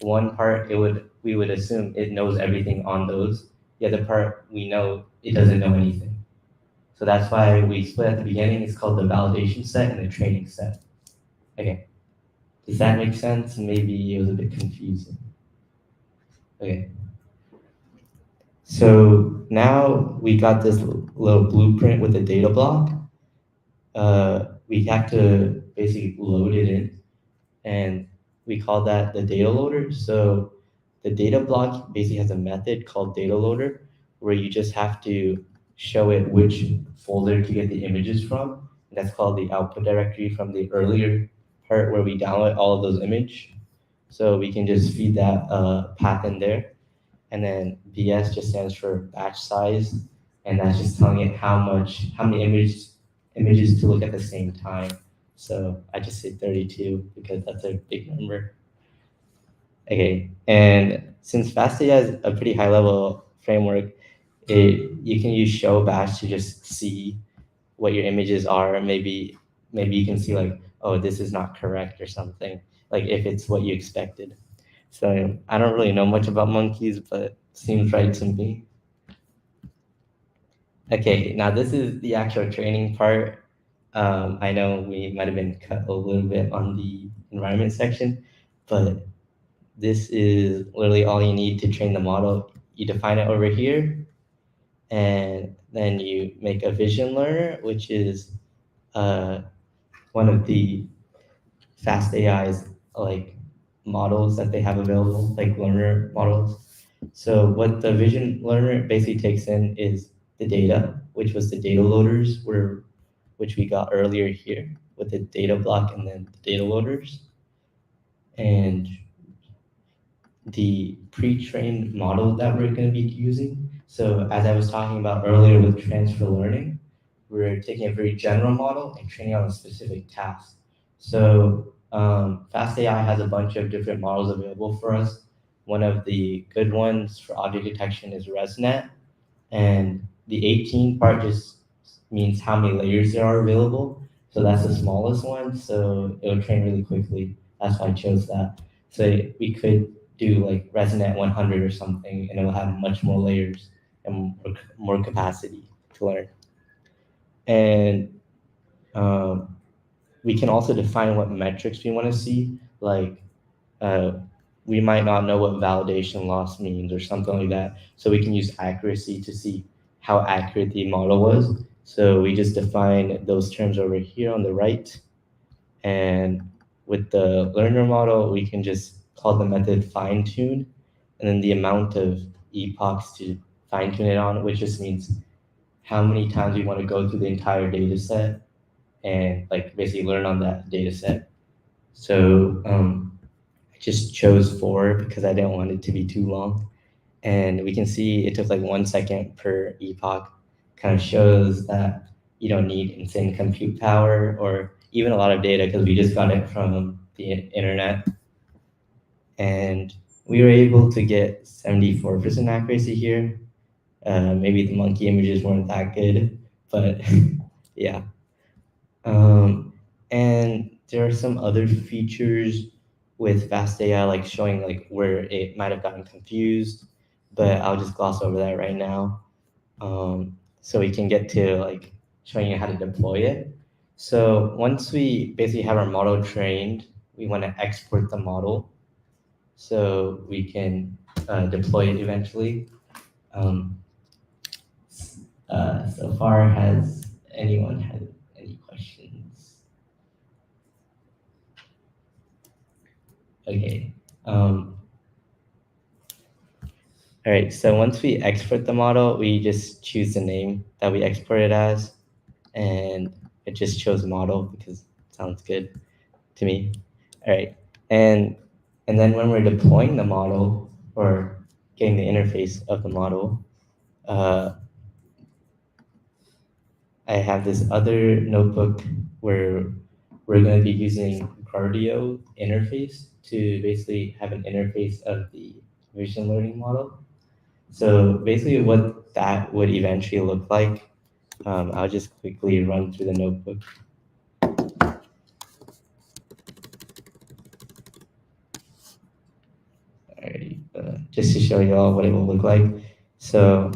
One part, we would assume it knows everything on those. The other part, we know it doesn't know anything. So that's why we split at the beginning. It's called the validation set and the training set. Okay, does that make sense? Maybe it was a bit confusing. Okay. So now we got this little blueprint with a data block. We have to basically load it in, and we call that the data loader. So the data block basically has a method called data loader, where you just have to show it which folder to get the images from. That's called the output directory from the earlier part where we download all of those image. So we can just feed that path in there. And then BS just stands for batch size, and that's just telling it how many images to look at the same time. So I just say 32 because that's a big number. Okay, and since fast.ai has a pretty high level framework, you can use show batch to just see what your images are. Maybe you can see like, oh, this is not correct or something, like if it's what you expected. So I don't really know much about monkeys, but seems right to me. Okay, now this is the actual training part. I know we might have been cut a little bit on the environment section, but this is literally all you need to train the model. You define it over here, and then you make a vision learner, which is uh, one of the fast AI's like models that they have available, like learner models. So what the vision learner basically takes in is the data, which was the data loaders, which we got earlier here with the data block and then the data loaders. And the pre-trained model that we're going to be using. So as I was talking about earlier with transfer learning, we're taking a very general model and training on a specific task. So FastAI has a bunch of different models available for us. One of the good ones for object detection is ResNet, and the 18 part just means how many layers there are available. So that's the smallest one, so it will train really quickly. That's why I chose that. So we could do like ResNet 100 or something, and it will have much more layers and more capacity to learn. And we can also define what metrics we want to see. Like we might not know what validation loss means or something like that. So we can use accuracy to see how accurate the model was. So we just define those terms over here on the right. And with the learner model, we can just call the method fine tune, and then the amount of epochs to fine tune it on, which just means how many times we want to go through the entire data set and like basically learn on that data set. So I just chose 4 because I didn't want it to be too long. And we can see it took like 1 second per epoch. Kind of shows that you don't need insane compute power or even a lot of data because we just got it from the internet. And we were able to get 74% accuracy here. Maybe the monkey images weren't that good, but yeah. And there are some other features with fast AI, like showing like where it might have gotten confused, but I'll just gloss over that right now. So we can get to like showing you how to deploy it. So once we basically have our model trained, we want to export the model so we can deploy it eventually. So far, has anyone had any questions? Okay. All right, so once we export the model, we just choose the name that we export it as, and it just shows model because it sounds good to me. All right, and then when we're deploying the model or getting the interface of the model, I have this other notebook where we're going to be using Cardio interface to basically have an interface of the vision learning model. So basically what that would eventually look like, I'll just quickly run through the notebook. Alright, just to show you all what it will look like. So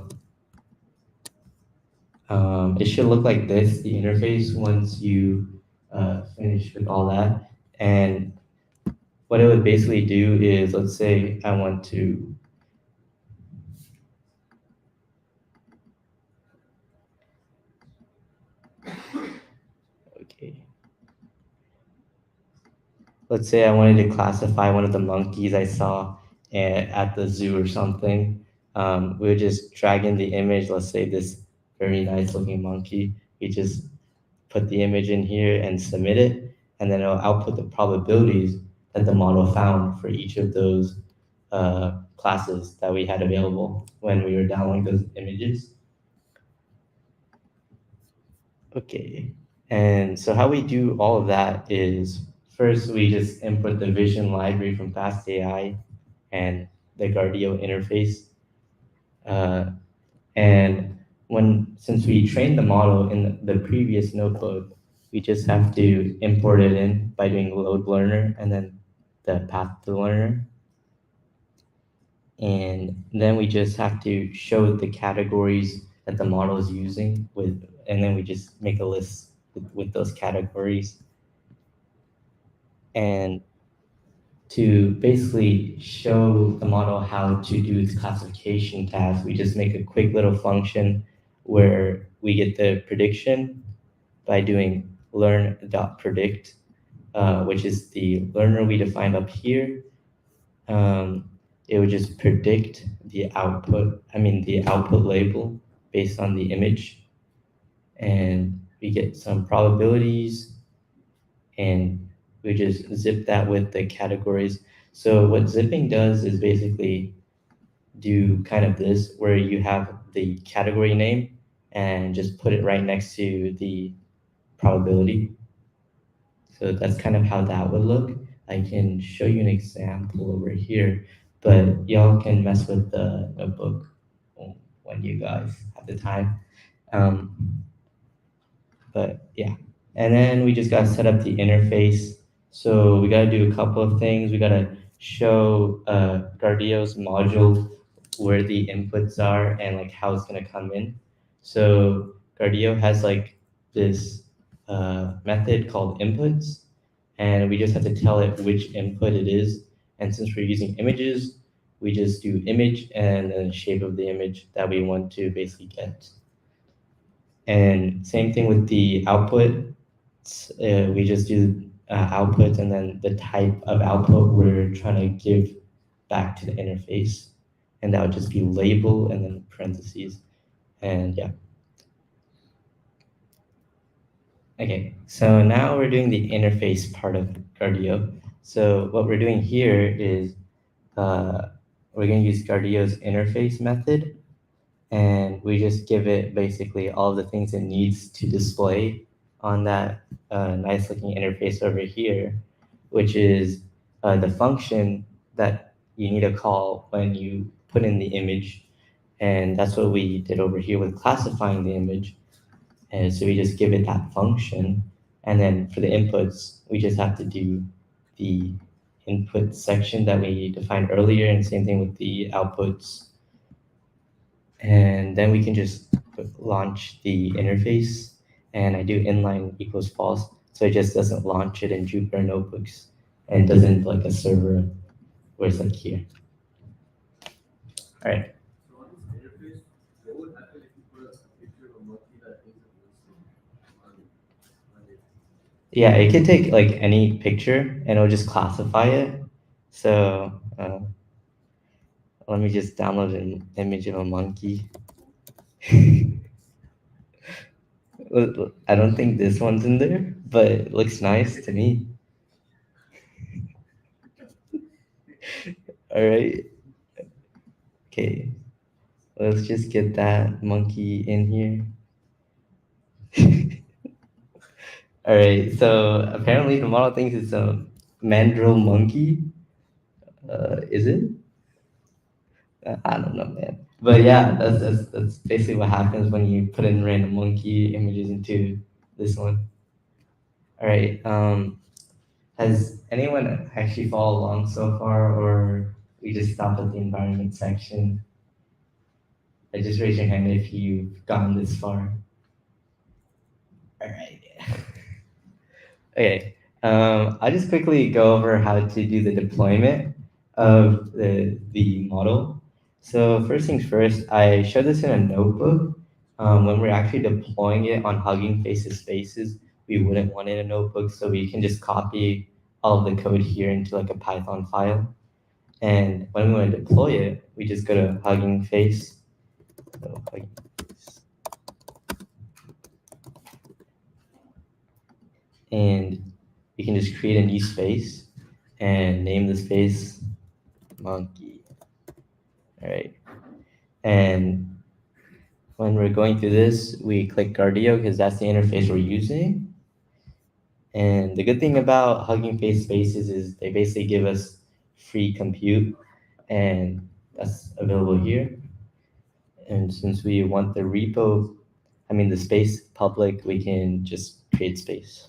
it should look like this, the interface, once you finish with all that. And what it would basically do is, let's say I want to let's say I wanted to classify one of the monkeys I saw at the zoo or something. We would just drag in the image, let's say this very nice looking monkey. We just put the image in here and submit it. and then it'll output the probabilities that the model found for each of those classes that we had available when we were downloading those images. Okay, and so how we do all of that is first we just input the vision library from fast.ai and the Guardio interface. And since we trained the model in the previous notebook, we just have to import it in by doing load learner and then the path to learner. And then we just have to show the categories that the model is using and then we just make a list with those categories. And to basically show the model how to do its classification task, we just make a quick little function where we get the prediction by doing learn.predict, which is the learner we defined up here. It would just predict the output label based on the image. And we get some probabilities and we just zip that with the categories. So what zipping does is basically do kind of this, where you have the category name and just put it right next to the probability. So that's kind of how that would look. I can show you an example over here, but y'all can mess with the notebook when you guys have the time. But yeah, and then we just got to set up the interface. So we got to do a couple of things. We got to show Guardio's module where the inputs are and like how it's going to come in. So Guardio has like this method called inputs, and we just have to tell it which input it is. And since we're using images, we just do image and then the shape of the image that we want to basically get. And same thing with the output. We just do output and then the type of output we're trying to give back to the interface. And that would just be label and then parentheses. And yeah. Okay, so now we're doing the interface part of Guardio. So what we're doing here is we're going to use Guardio's interface method, and we just give it basically all the things it needs to display on that nice looking interface over here, which is the function that you need to call when you put in the image. And that's what we did over here with classifying the image. And so we just give it that function. And then for the inputs, we just have to do the input section that we defined earlier, and same thing with the outputs. And then we can just launch the interface, and I do inline equals false, so it just doesn't launch it in Jupyter Notebooks and doesn't like a server where it's like here. All right. So on this interface, what would happen if you put a picture of a monkey that isn't listed on it? Yeah, it could take like any picture and it'll just classify it. So let me just download an image of a monkey. I don't think this one's in there, but it looks nice to me. All right. Okay. Let's just get that monkey in here. All right. So apparently the model thinks it's a mandrill monkey. Is it? I don't know, man. But yeah, that's basically what happens when you put in random monkey images into this one. All right. Has anyone actually followed along so far, or we just stopped at the environment section? Just raise your hand if you've gotten this far. All right. Okay. I'll just quickly go over how to do the deployment of the model. So first things first, I showed this in a notebook. When we're actually deploying it on Hugging Faces Spaces, we wouldn't want it in a notebook, so we can just copy all of the code here into like a Python file. And when we want to deploy it, we just go to Hugging Face. So, Hugging Face. And we can just create a new space and name the space monkey. All right. And when we're going through this, we click Guardio because that's the interface we're using. And the good thing about Hugging Face spaces is they basically give us free compute, and that's available here. And since we want the repo, the space public, we can just create space.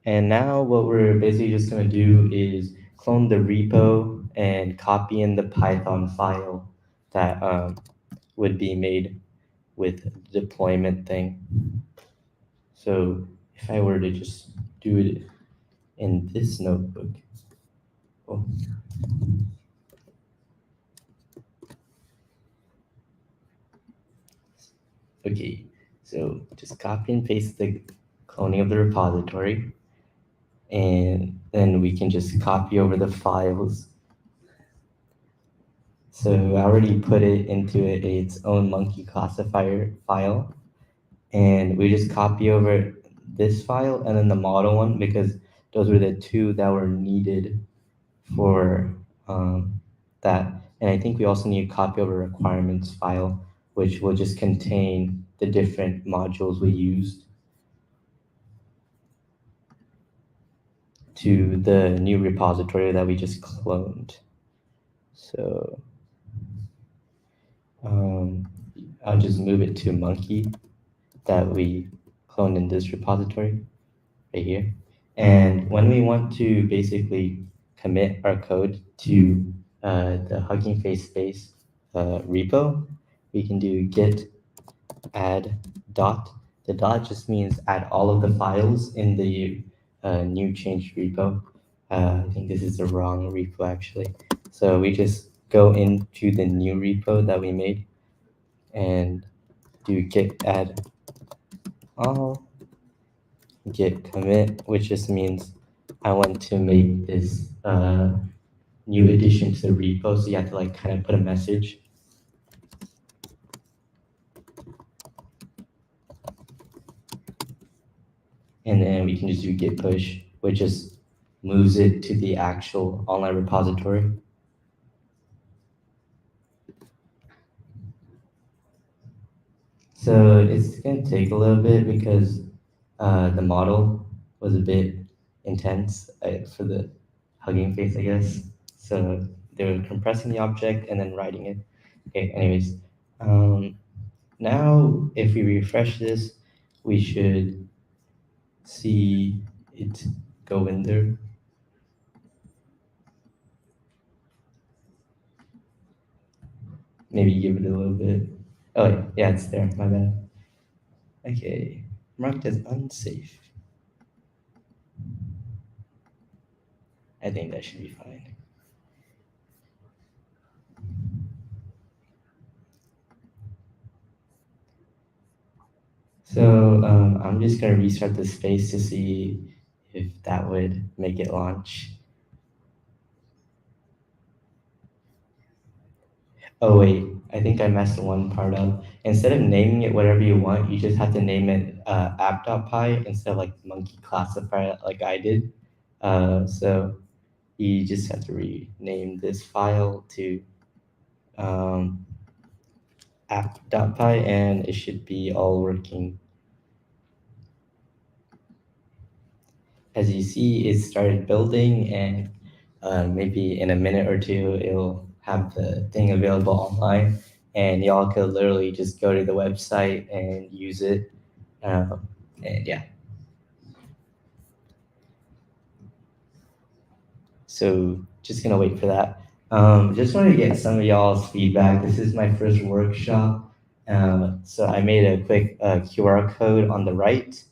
And now what we're basically just going to do is clone the repo and copy in the Python file that would be made with the deployment thing. So if I were to just do it in this notebook, oh. Okay, so just copy and paste the cloning of the repository, and then we can just copy over the files. So I already put it into its own monkey classifier file, and we just copy over this file and then the model one because those were the two that were needed for that. And I think we also need a copy over requirements file, which will just contain the different modules we used to the new repository that we just cloned. So I'll just move it to monkey that we cloned in this repository right here. And when we want to basically commit our code to the Hugging Face space repo, we can do git add dot. The dot just means add all of the files in the new changed repo. I think this is the wrong repo actually. So we just go into the new repo that we made and do git add all, git commit, which just means I want to make this new addition to the repo. So you have to like kind of put a message. And then we can just do git push, which just moves it to the actual online repository. So it's going to take a little bit because the model was a bit intense for the Hugging Face, I guess. So they were compressing the object and then writing it. Okay, anyways. Now, if we refresh this, we should see it go in there. Maybe give it a little bit. Oh, yeah, it's there. My bad. Okay, marked as unsafe. I think that should be fine. So I'm just going to restart the space to see if that would make it launch. Oh wait, I think I messed one part up. Instead of naming it whatever you want, you just have to name it app.py instead of like monkey classifier like I did. So you just have to rename this file to app.py and it should be all working. As you see, it started building and maybe in a minute or two, it'll have the thing available online and y'all could literally just go to the website and use it. And yeah. So just gonna wait for that. Just wanted to get some of y'all's feedback. This is my first workshop. So I made a quick QR code on the right.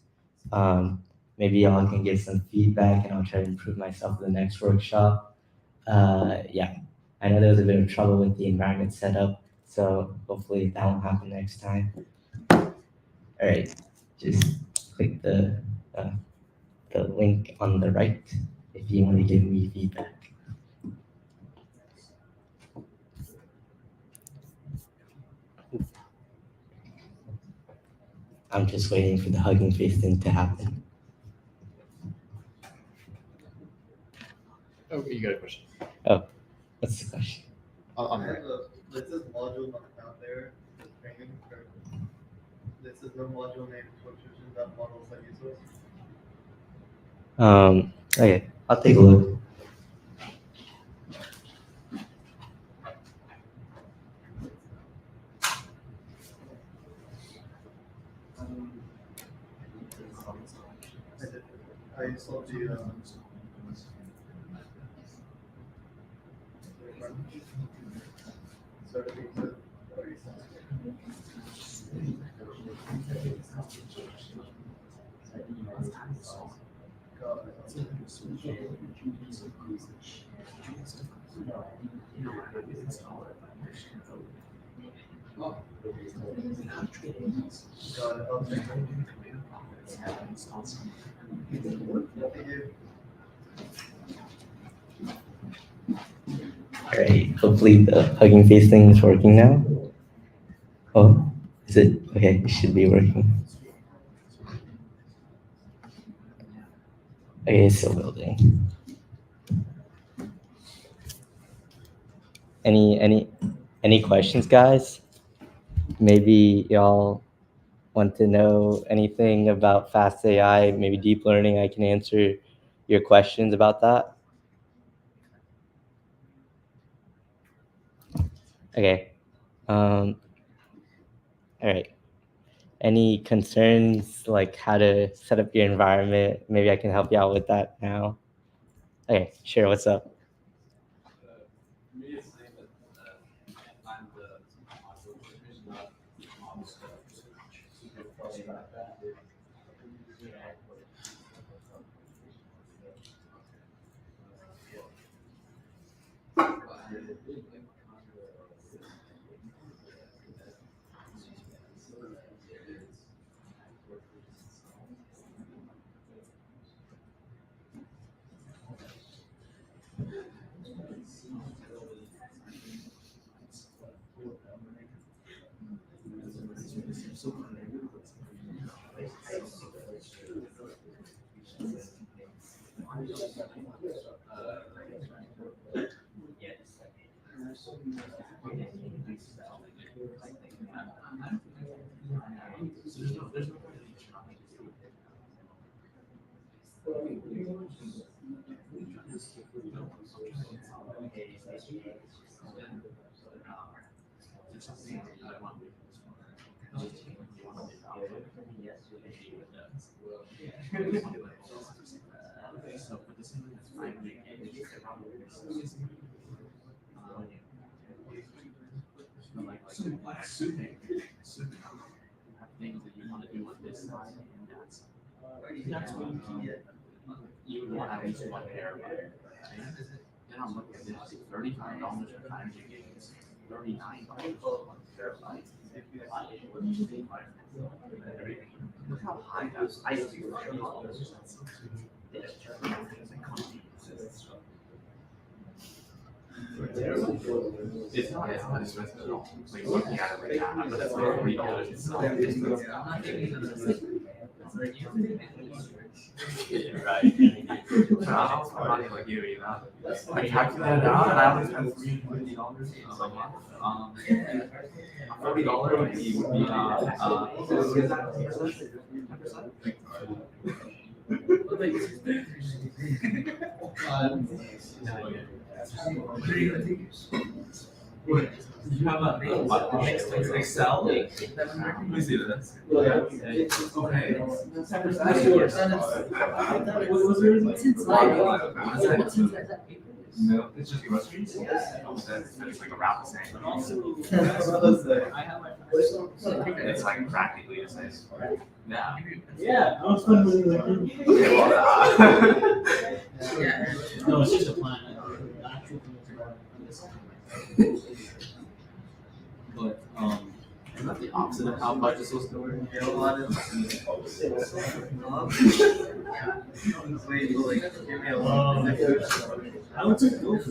Maybe y'all can get some feedback and I'll try to improve myself for the next workshop. Yeah, I know there was a bit of trouble with the environment setup, so hopefully that won't happen next time. All right, just click the link on the right if you want to give me feedback. I'm just waiting for the Hugging Face thing to happen. Oh, you got a question? What's the question? On the right. This is module not down there, the training. This is no module name contribution that models are useless. Okay, I'll take a look. I saw the All right, hopefully the Hugging Face thing is working now. Oh, is it? Okay, it should be working. Okay, it's still building. Any questions, guys? Maybe y'all want to know anything about fast AI, maybe deep learning. I can answer your questions about that. Okay. All right. Any concerns, like how to set up your environment? Maybe I can help you out with that now. Okay, sure. What's up? Things that you want to do on this side, and that's what you would want at least 1 terabyte. Then I'm looking at this, $35 for 5 gigs, $39 for 1 terabyte. Look how high that is. I see it's not expensive at all. Like looking at it right now, but that's like $3 itself. Yeah, right. I'm not like you, you know. I calculated it out and I only spent $350 a month. $40 would be What? You have a mixed Excel? Let me see this. Okay. No, it's just groceries. It's like around the same. It's like practically the same. Yeah. Yeah, I was wondering Yeah. No, it's just a plan. The actual But isn't that the opposite of how budget is supposed to work? I would say go for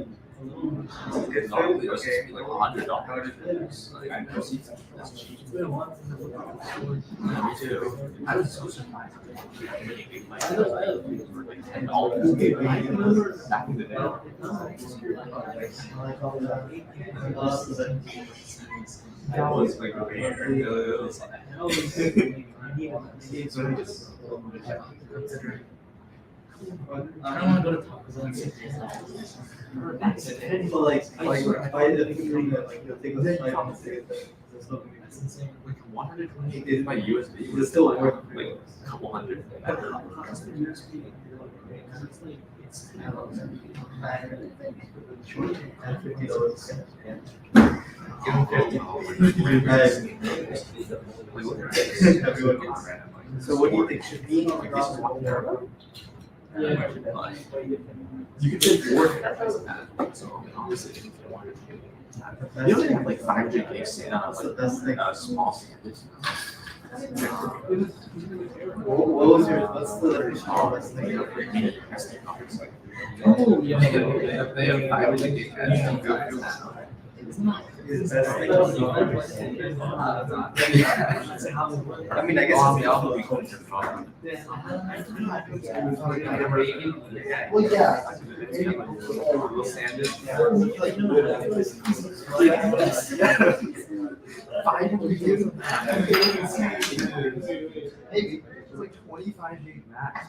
it. It's normally it was supposed to be like $100. Like I never see something that's cheap. Yeah, me too. I was so surprised. Like $10 back in the day. That was like rare. It was I don't want to go to Taco Bell. But like if I did a thing that like you'll take a flight on the ticket, there's no That's insane. like 128 is my USB. It's still worth like a couple hundred. It's like it's and $50. Give him 50. Everyone gets. So what do you think should be on the ground? yeah. You could take 4 so obviously if you wanted to. You only have like 5 gigs in That's the best thing. small sandwich. What was your? What's the smallest thing? Oh yeah. They have 5 gigs. His best thing. I mean, I guess it's I'll be close to the phone. Well, yeah. Little sandwich. Maybe. It's like 25 gig max.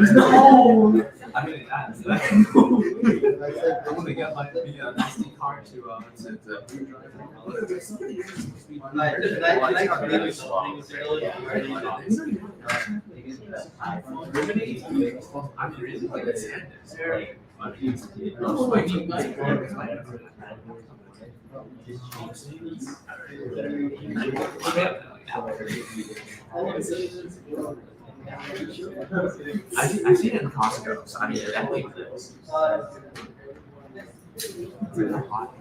No. I mean, that's I'm gonna get my SD card to I'm really like a I've seen it in Costco, so I mean, it definitely exists. It's really hot.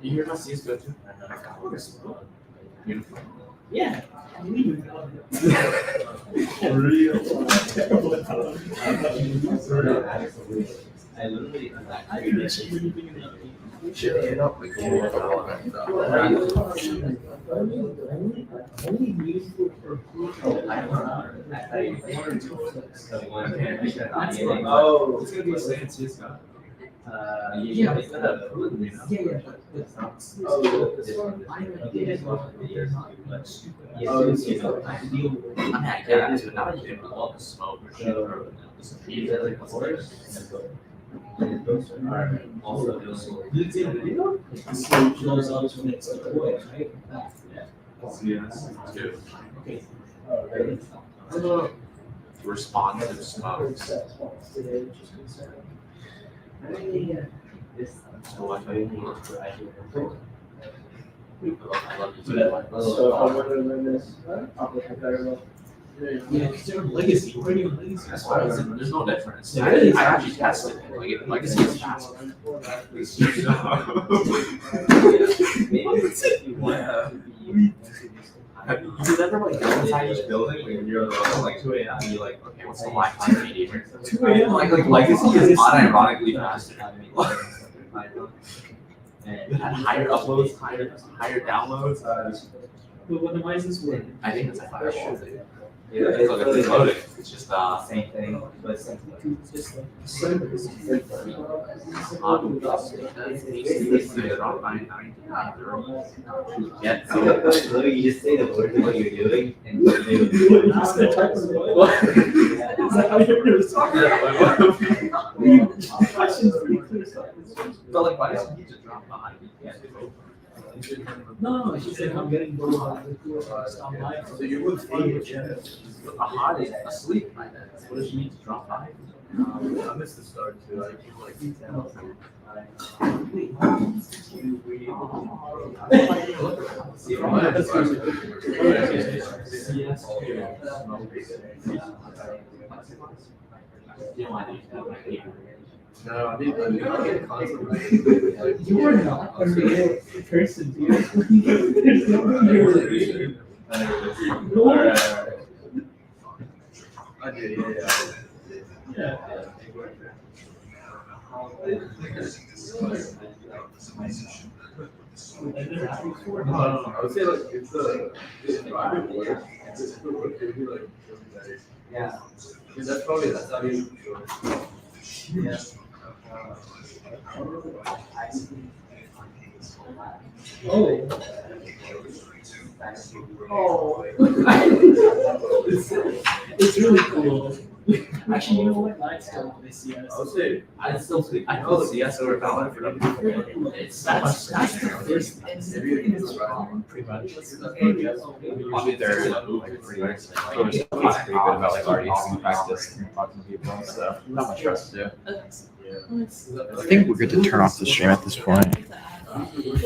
You hear about CSGO too? Beautiful. Yeah. Oh, it's gonna be a CSGO. Yeah, but I guess, but not in all the smoke or shit or responsive smokes. Yeah, because they're legacy. What are you legacy? That's why there's no difference. Yeah, it is. I actually tested it. Like, legacy is faster. You never like go inside each building when you're like 2 a.m. and you're like, okay, what's the Wi-Fi speed here? 2 a.m. Like legacy is unironically faster. It had higher uploads, higher downloads. But what devices were? I think it's a firewall. Yeah, it's like it's loading. It's just Same thing, but Just like servers. Yeah. so literally you just say the word of what you're doing and they will do it. Is that how you're gonna talk? Questions pretty clear. But like, why does he need to drop behind? No, she said I'm getting bored. Stop by. So you would think a hot is asleep by then. What does she need to drop by? I missed the start too. I keep like details. No, I mean, constantly. You are not a real person, dude. There's no way you're real. I did, yeah. No, I would say like it's the environment where it's the work it'd be like Yeah. because that's not even Yeah. Oh. Oh. It's really cool. Actually, you know what? Mine's still the CS. I would say I still CS over valid for That's the first Pretty much. Probably they're like pretty nice. Pretty good about like already having practice and talking to people and stuff. Not much stress to do. I think we're good to turn off the stream at this point.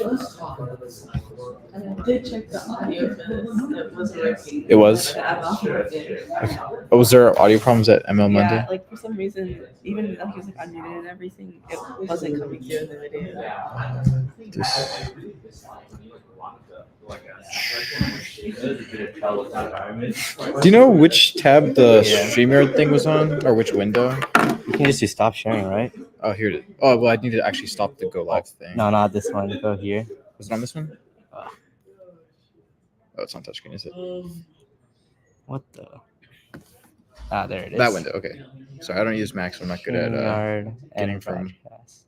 Let's talk about this. And I did check the audio for this. It was working. It was? The ML working. Oh, was there audio problems at ML Monday? Yeah, like for some reason, even though he was like unmuted and everything, it wasn't coming through in the video. Do you know which tab the StreamYard thing was on, or which window? You can just do stop sharing, right? Oh, here it is. Oh, well, I need to actually stop the go live thing. No, not this one. Go here. Was it on this one? Oh, it's on touchscreen, is it? What the? Ah, there it is. That window. Okay. Sorry, I don't use Mac, so I'm not good at StreamYard getting and from broadcast.